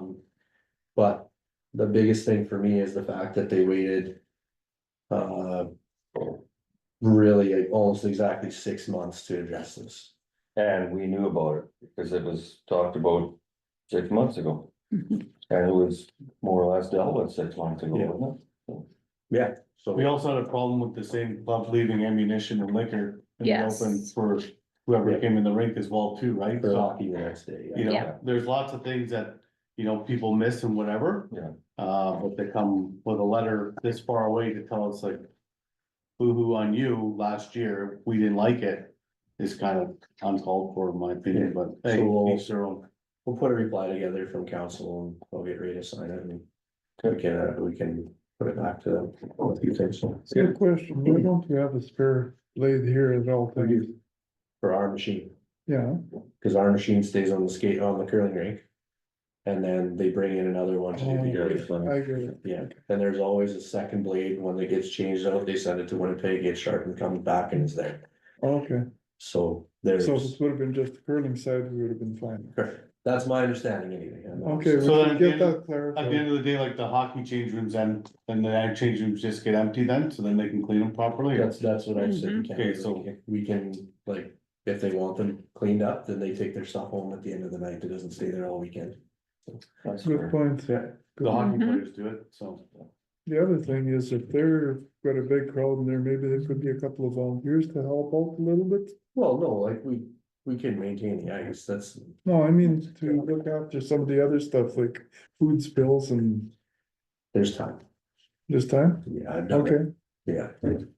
But the biggest thing for me is the fact that they waited really almost exactly 6 months to address this. And we knew about it because it was talked about 6 months ago. And it was more or less dealt with 6 months ago, Yeah. wasn't it? Yeah, so We also had a problem with the same club leaving ammunition and liquor in the Yes. open for whoever Yeah. came in the rink as well too, right? for So, hockey the next day. you know, Yeah. there's lots of things that, you know, people miss and whatever. Yeah. But they come with a letter this far away to tell us like. Boo-hoo on you last year, we didn't like it, is kind of uncalled for in my opinion, but hey, So- each their own. We'll put a reply together from council and I'll get ready to sign it and we can put it back to them. What do you think? So, Good question, why don't you have a spare blade here at all we times? do for our machine, Yeah. because our machine stays on the curling rink. And then they bring in another one to do the Oh, other one. I get it. Yeah, and there's always a second blade when it gets changed out, they send it to Winnipeg, gets sharpened, comes back and it's there. Okay, So there's, so if it would have been just the curling side, we would have been fine. that's my understanding anyway. I'm not- Okay, So we then can get at that At the clarified. end of the day, like the hockey change rooms and the ag change rooms just get empty then, so then they can clean them properly. That's what I said. Mhm. Okay, so- We can, like, if they want them cleaned up, then they take their stuff home at the end of the night, it doesn't stay there all weekend. That's Good fair. point. Yeah, the hockey Mhm. players do it, so. The other thing is if they're got a big crowd in there, maybe there could be a couple of volunteers to help out a little bit. Well, no, like, we can maintain the ice, that's, No, I mean to look after some of the other stuff like food spills and there's time. this time. Yeah, I've done it. Okay, Yeah,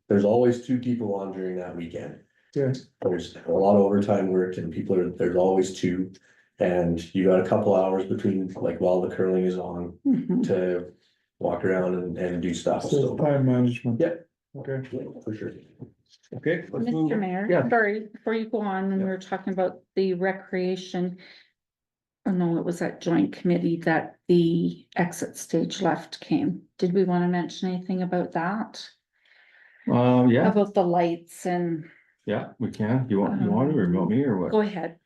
there's always two people on during that weekend. yeah, There's a lot of overtime work and there's always two. And you got a couple hours between, like, while the curling is on Mhm. to walk around and do stuff, so so. time management. Yeah. Okay, Yeah, for sure. Okay, let's move. Mr. Mayor, Yeah. sorry, before you go on, when we Yeah. were talking about the recreation. Oh, no, it was that joint committee that the exit stage left came. Did we want to mention anything about that? Yeah, About the lights and, yeah, we can. You want to, or you want me, or what? go ahead.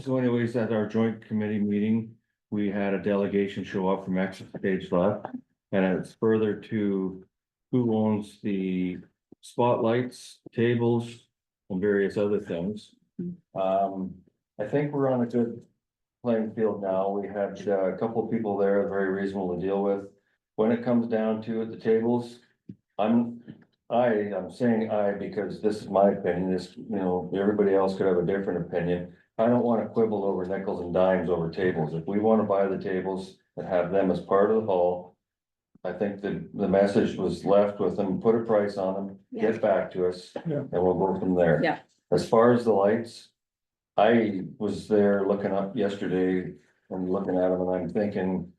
So anyways, at our joint committee meeting, we had a delegation show up from Exit Stage Left. And it's further to who owns the spotlights, tables, and various other things. I think we're on a good playing field now. We had a couple of people there, very reasonable to deal with. When it comes down to it, the tables, I'm saying I because this is my opinion, this, everybody else could have a different opinion. I don't wanna quibble over nickels and dimes over tables. If we wanna buy the tables and have them as part of the haul. I think the message was left with them, put a price on them, get back to us, Yeah. and we'll go from there. Yeah. As far as the lights, I was there looking up yesterday and looking at them and I'm thinking,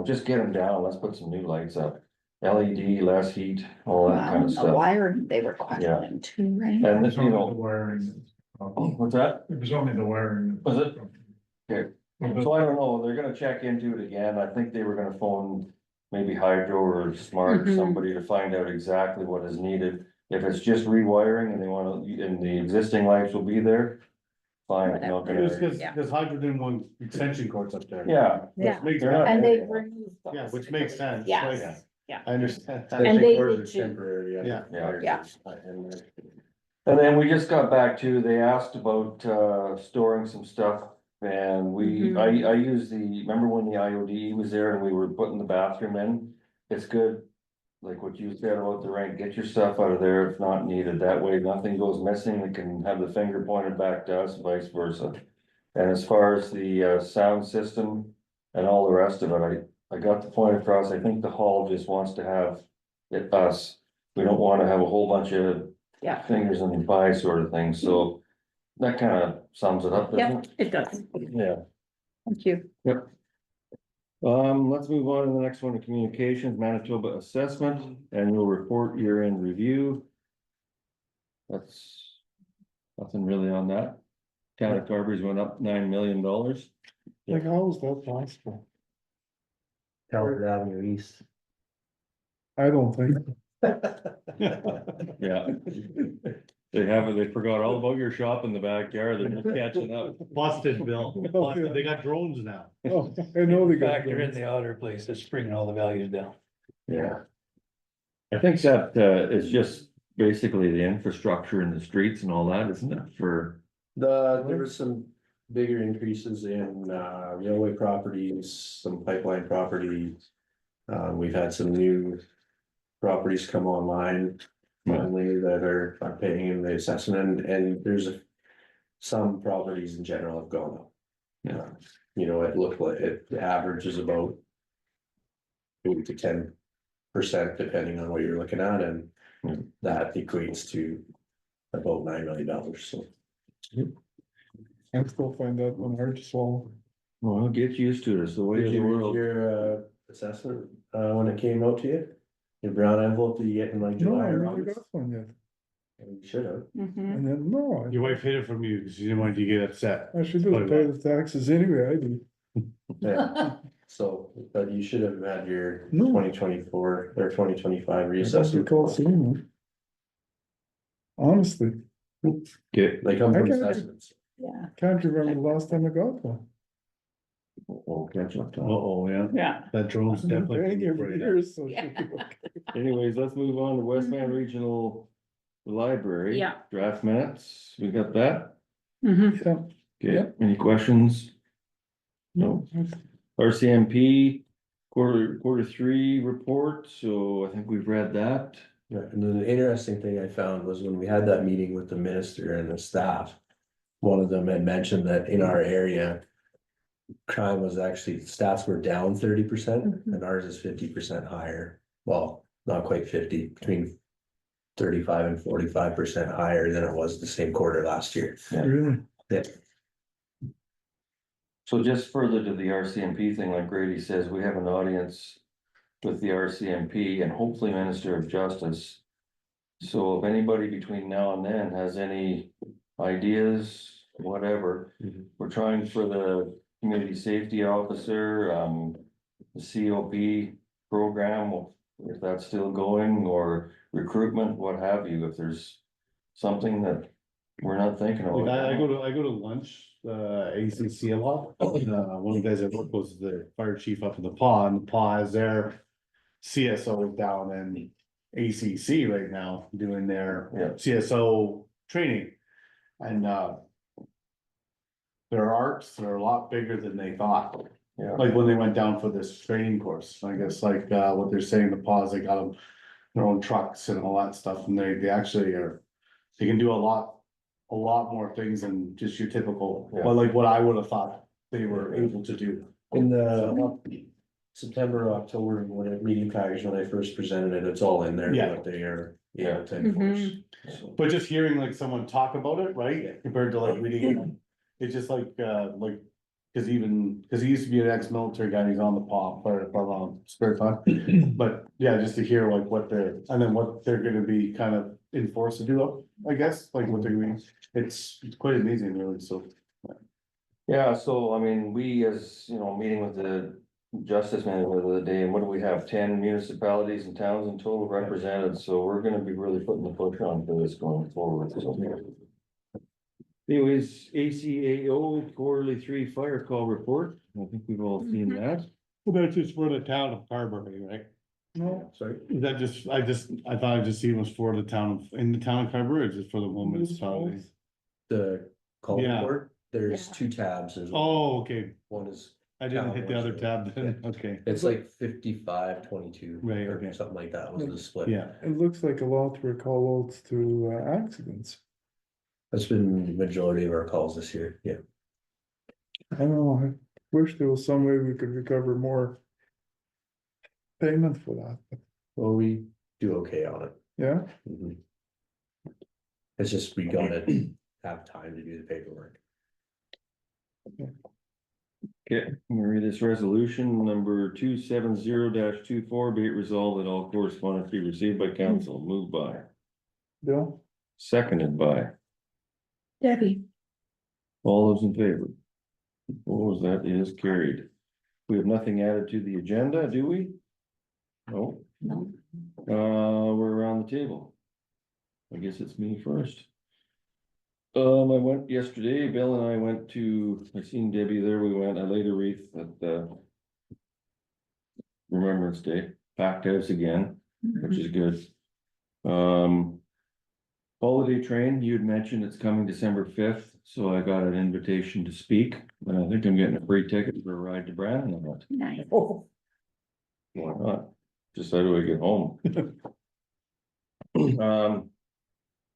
just get them down, let's put some new lights up. LED, less heat, all that kind of The stuff. wiring they were questioning too, right? And It's you only the know, wiring. what's that? It was only the wiring. Was it? Okay. So I don't know, they're gonna check into it again, I think they were gonna phone maybe Hydro or Smart or Mhm. somebody to find out exactly what is needed. If it's just rewiring and they wanna, and the existing lights will be there, fine, I'm not Whatever. Just gonna, cause, Yeah. cause Hydro didn't want extension cords up there. yeah. Yeah. Which makes They're not- sense. And they removed those. Yeah, which makes sense. Yes, yeah. I understand. And they Or did too. temporary. Yeah. Yeah. And then we just got back to, they asked about storing some stuff. And Mhm. I used remember when the IOD was there and we were putting the bathroom in? It's good, like what you said about the rink, get your stuff out of there if not needed, that way nothing goes missing, they can have the finger pointed back to us, vice versa. And as far as the sound system and all the rest of it, I got the point across, I think the hall just wants to have us. We don't wanna have a whole bunch of Yeah. fingers in the pie sort of thing, so that kind of sums it up, doesn't Yeah, it? it does. Yeah. Thank you. Let's move on to the next one, to communications, Manitoba assessment, annual report, year-end review. That's nothing really on that. Town of Carberry's went up $9 million. like how is that possible? Talbot Avenue East. I don't think. Yeah. They forgot all about your shop in the backyard, they're just catching up. Busted, Bill. Busted. They got drones now. Oh, I know they got. Factor in the other place, it's bringing all the values down. Yeah. I think that is just basically the infrastructure in the streets and all that, isn't it, for? There was some bigger increases in railway properties, some pipeline properties. We've had some new properties come online finally that are paying the assessment and there's some properties in general have gone up. Yeah. It looked like the average is about 8 to 10% depending on what you're looking at, and Hmm. that equates to about $9 million, so. I still find that one hard to swallow. Well, get used to it, it's the way of Did the you read world. your assessment when it came out to you? Your brown envelope that you get in like No, July I or never August? got one yet. You should have. Mhm. And then, no, Your wife hid it from you because she didn't want you to get upset. I should just pay the taxes anyway, I do. Yeah. So, but you should have had your No. 2024 or 2025 I don't reassessment. recall seeing it. Honestly, Okay. They come from I can't- assessments. Yeah, can't remember the last time I got one. Oh, catch up time. Uh-oh, yeah, yeah. that drone's I've been definitely. paying every coming for year, you. so. it should be okay. Anyways, let's move on to Westland Regional Library. Yeah. Draft minutes, we got that? Mhm. Yeah. Okay, any questions? No. RCMP quarter 3 report, so I think we've read that. Yeah, and then the interesting thing I found was when we had that meeting with the minister and the staff. One of them had mentioned that in our area. Crime was actually, stats were down 30% and ours is 50% higher. Well, not quite 50, between 35 and 45% higher than it was the same quarter last year. Really? Yeah. So just further to the RCMP thing, like Grady says, we have an audience with the RCMP and hopefully Minister of Justice. So if anybody between now and then has any ideas, whatever, Mhm. we're trying for the community safety officer, the COP program, if that's still going, or recruitment, what have you, if there's something that we're not thinking of. Like, I go to lunch, ACC a lot. One of the guys I work with is the fire chief up in the paw, and the paw is their CSO down in ACC right now, doing their Yeah. CSO training. And, their arcs are a lot bigger than they thought. Yeah, Like when they went down for this training course, I guess like, what they're saying, the paws, they got them. Their own trucks and all that stuff, and they actually are, they can do a lot more things than just your typical, Yeah. well, like what I would have thought they were able to do. In the September, October, when a meeting package, when I first presented it, it's all in there, Yeah. what they are Yeah. able to enforce. so, But just hearing like someone talk about it, right, compared to like reading, it's just like, cause he used to be an ex-military guy, and he's on the paw for spare time. But yeah, just to hear like what they're, and then what they're gonna be kind of enforced to do, I guess, like what they're doing, it's quite amazing, really, so. yeah, so I mean, we as, you know, meeting with the justice manager the other day, and what do we have, 10 municipalities and towns in total represented, so we're gonna be really putting the push on for this going forward, so. Anyways, ACAO quarterly 3 fire call report, I think we've all seen that. Well, that's just for the town of Carberry, right? No. Sorry. Is that just, I thought I just seen it was for the town of, in the town of Carberry, or just for the whole municipality? The call Yeah. report, there's Yeah. 2 tabs. There's Oh, okay, one is, I didn't hit the other tab then, okay, it's like 55-22. Right, or okay. something like that was the split. yeah. It looks like a lot were call outs to accidents. That's been the majority of our calls this year, yeah. I don't know, I wish there was some way we could recover more payment for that, Well, we do okay on it. yeah? Mhm. It's just we gotta have time to do the paperwork. Okay, I'm gonna read this resolution number 270-24, be it resolved that all correspondence be received by council, moved by, Bill? seconded by, Debbie. all those in favor. Opposed, that is carried. We have nothing added to the agenda, do we? No, No. we're around the table. I guess it's me first. I went yesterday, Bill and I went to, I seen Debbie there, we went, I laid a wreath at the Remembrance Day, packed house again, which is good. Holiday train, you had mentioned it's coming December 5th, so I got an invitation to speak, and I think I'm getting a free ticket for a ride to Brandon on it. Nice. Oh. Why not? Just how do I get home?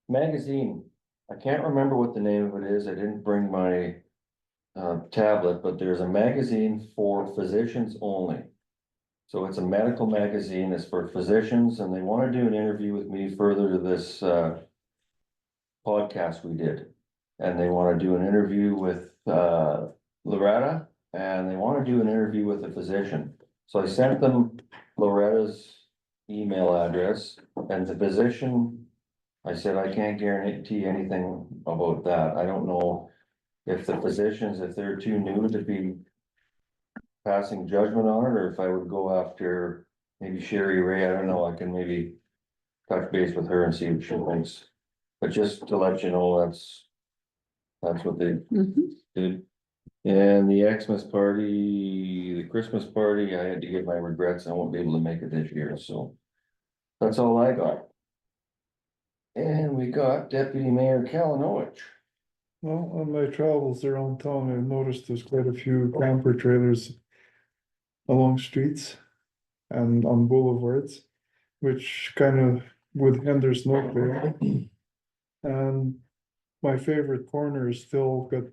Magazine, I can't remember what the name of it is, I didn't bring my tablet, but there's a magazine for physicians only. So it's a medical magazine, it's for physicians, and they wanna do an interview with me further to this, podcast we did. And they wanna do an interview with, Loretta, and they wanna do an interview with a physician. So I sent them Loretta's email address, and the physician, I said, I can't guarantee anything about that. I don't know if the physicians, if they're too new to be passing judgment on it, or if I would go after maybe Sherry Ray, I don't know, I can maybe touch base with her and see what she thinks. But just to let you know, that's what they Mhm. did. And the Xmas party, the Christmas party, I had to give my regrets, I won't be able to make it this year, so. That's all I got. And we got Deputy Mayor Kalinowicz. Well, on my travels around town, I've noticed there's quite a few camper trailers along streets and on boulevards, which kind of would hinder snow clearing. And my favorite corner is still got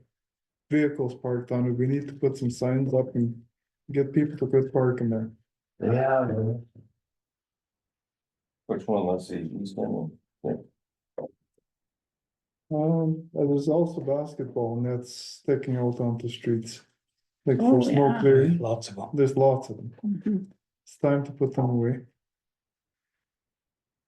vehicles parked on it. We need to put some signs up and get people to quit parking there. Yeah. Which one, let's see, East End. And there's also basketball nets sticking out onto streets. Like Oh, for snow yeah. clearing, Lots of them. there's lots of them. Mhm. It's time to put them away.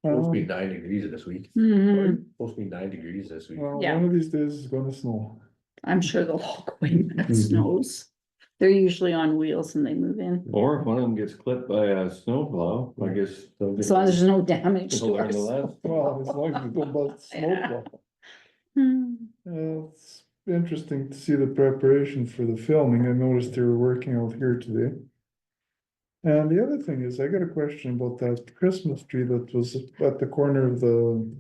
Supposed to be 9 degrees this week. Mhm. Supposed to be 9 degrees this week. Well, Yeah. one of these days it's gonna snow. I'm sure they'll all go in when it Mhm. snows. They're usually on wheels and they move in, Or if one of them gets clipped by a snowplow, I guess. they'll as get- long as there's no damage they'll to learn the us. lesson. Well, as long as we don't bust Yeah. snowplow. Hmm. It's interesting to see the preparation for the filming. I noticed they were working out here today. And the other thing is, I got a question about that Christmas tree that was at the corner of the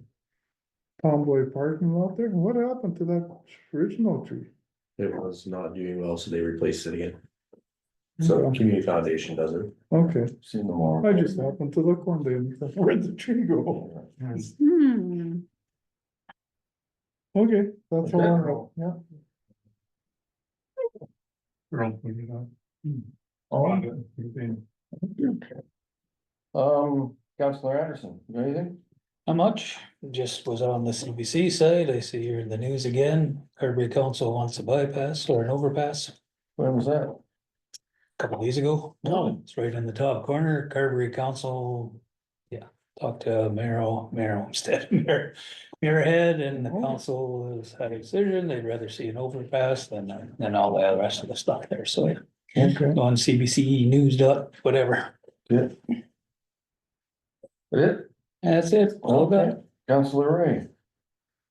Tomboy parking lot there. What happened to that original tree? It was not doing well, so they replaced it again. So Okay. community foundation does it. Okay, Seen them all. I just happened to look one day and thought, where'd the tree go? Hmm. Okay, that's all I know, yeah. Girl, we get on. Councillor Anderson, you got anything? Not much, just was on the CBC side, I see you're in the news again, Carberry Council wants a bypass or an overpass. When was that? A Couple days ago, No. it's right in the top corner, Carberry Council. Yeah, talked to Mayor instead, Mayor Head, and the council has had a decision, they'd rather see an overpass than all the rest of the stuff there, so. Okay. On CBC News whatever, Good. It? that's it, all Okay. done. Councillor Ray?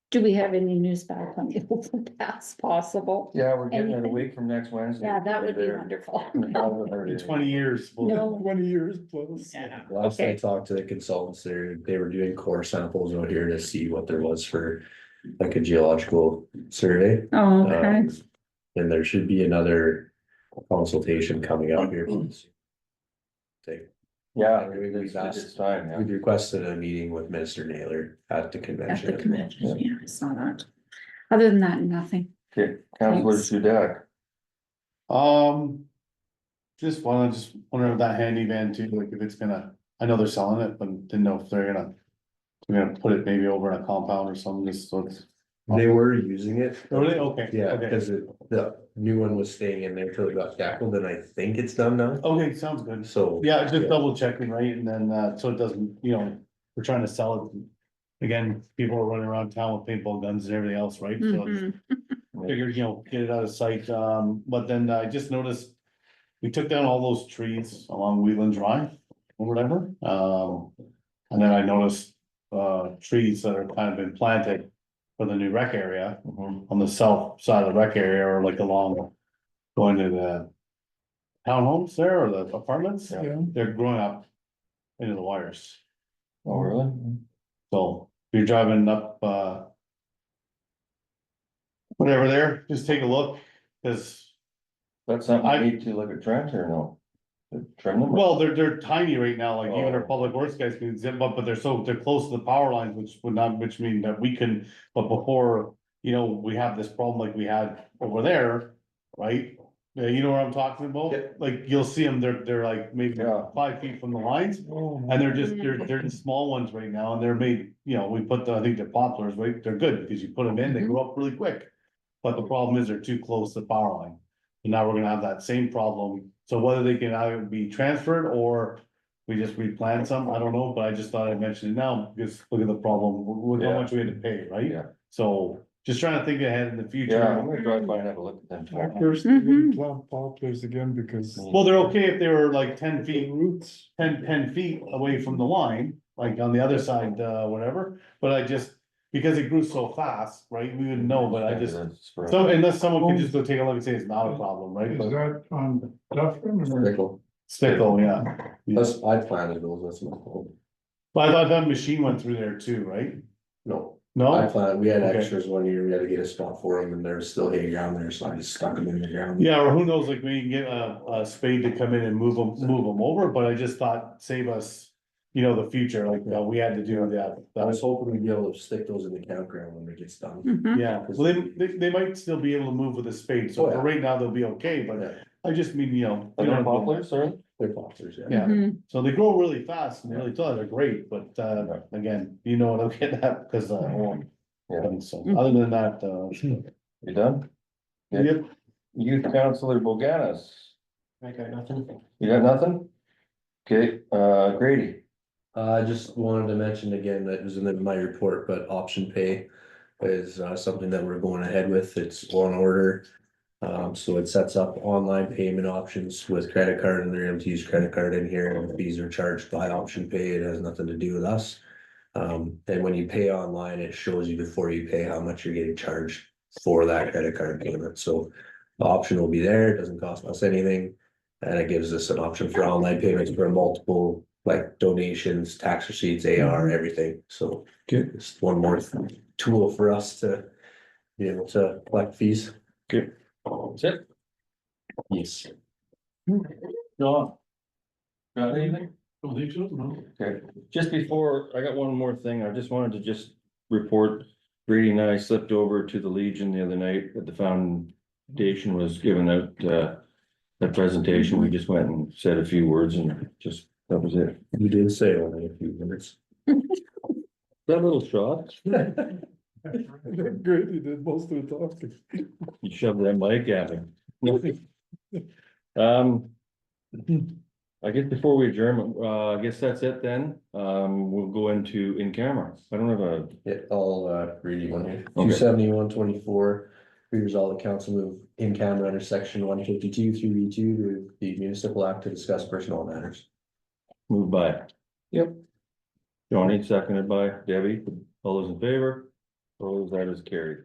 Do we have any news back on the overpass possible? Yeah, we're getting it a Anything? week from next Wednesday. Yeah, that would be There. wonderful. In 20 years. No. 20 years plus. Yeah. Last I Okay. talked to the consultants there, they were doing core samples out here to see what there was for like a geological survey. Oh, okay. And there should be another consultation coming up here. Yeah, We've it's time, yeah. We've requested a meeting with Minister Naylor at the At convention. the convention, yeah, I saw that. Other than that, nothing. Okay, Councillor Thanks. Sudak. Just wondering if that handy van too, like if it's gonna, I know they're selling it, but didn't know if they're gonna put it maybe over in a compound or something, just so it's. They were using it. Were they? Okay. Yeah, Okay. because the new one was staying in there till it got tackled, and I think it's done now, Okay, sounds good. so. Yeah, just double checking, right, and then, so it doesn't, we're trying to sell it. Again, people are running around town with paintball guns and everything else, right, so Mhm. figured, get it out of sight, but then I just noticed. We took down all those trees along Wheeland Drive or whatever, and then I noticed, trees that are kind of been planted. For the new rec area, on the south side of the rec area, or like along, going to the. Townhomes there, or the apartments, Yeah. they're growing up into the wires, Oh, really? so if you're driving up, whatever there, just take a look, cause, That's something I need to look at Trent or no? To Trim them? well, they're tiny right now, like even our Oh. public works guys can zip up, but they're close to the power lines, which mean that we can, but before, we have this problem like we had over there, right? Yeah, you know what I'm talking about? Yeah. Like, you'll see them, they're like maybe Yeah. 5 feet from the lines. Oh, And they're the small ones right now, and they're made, you know, we put I think they're poplars, right? They're good, because you put them in, they grow up really quick. But the problem is they're too close to the power line. And now we're gonna have that same problem, so whether they can either be transferred or we just replant some, I don't know, but I just thought I'd mention it now, because look at the problem, with how Yeah. much we had to pay, right? Yeah. So, just trying to think ahead in the future. Yeah, I'm gonna drive by and have a look at them I tomorrow. personally Mhm. wouldn't plant poplars again because Well, they're okay if they were like 10 the feet, roots. 10 feet away from the line, like on the other side, whatever, but I just, because it grew so fast, right, we wouldn't know, but I just. So unless someone could just go take a look and say it's not a problem, right? Is But that on Dufferin or? Stickle. stickle, yeah. Yeah. That's, I planted those, that's my fault. But I thought that machine went through there too, right? No, I No? planted, we had Okay. extras one year, we had to get a spot for them, and there's still hay ground there, so I just stuck them in the ground. Yeah, or who knows, like we can get a spade to come in and move them over, but I just thought save us, you know, the future, like, we had to do that. I was hoping we'd be able to stick those in the campground when it gets done. Mhm. Yeah, well, they might still be able to move with a spade, so Oh, for yeah. right now, they'll be okay, but Yeah. I just mean, you know. Are you they know, poplars, or? They're boxers, yeah. Yeah, Mhm. so they grow really fast and really tall, they're great, but again, you know what I'm getting at, because Yeah. so other than that, You done? Okay. yep. Youth Councilor Boganis, I got nothing. you got nothing? Okay, Grady, I just wanted to mention again, that was in my report, but option pay is something that we're going ahead with. It's on order. So it sets up online payment options with credit card, and they're able to use credit card in here, and fees are charged by option pay. It has nothing to do with us. And when you pay online, it shows you before you pay how much you're getting charged for that credit card payment. So the option will be there. It doesn't cost us anything. And it gives us an option for online payments for multiple, like donations, tax receipts, AR, everything. So it's one more tool for us to be able to collect fees. okay, that's it, Yes. John? Got anything? Don't think so, no. Okay, just before, I got one more thing, I just wanted to just report, Brady and I slipped over to the Legion the other night, at the foundation was giving out, that presentation, we just went and said a few words and just, that was it. You did say only a few minutes. That little shot, Great, you did most of the talking. you shoved that mic at me. I guess before we adjourn, I guess that's it then, we'll go into in camera, I don't have a, Yeah, I'll read you one here. Okay. 271-24. Resolve the council move in camera under section 152 3B2 to the municipal act to discuss personnel matters. move by. Yep. Johnny, seconded by Debbie, all those in favor, opposed, that is carried.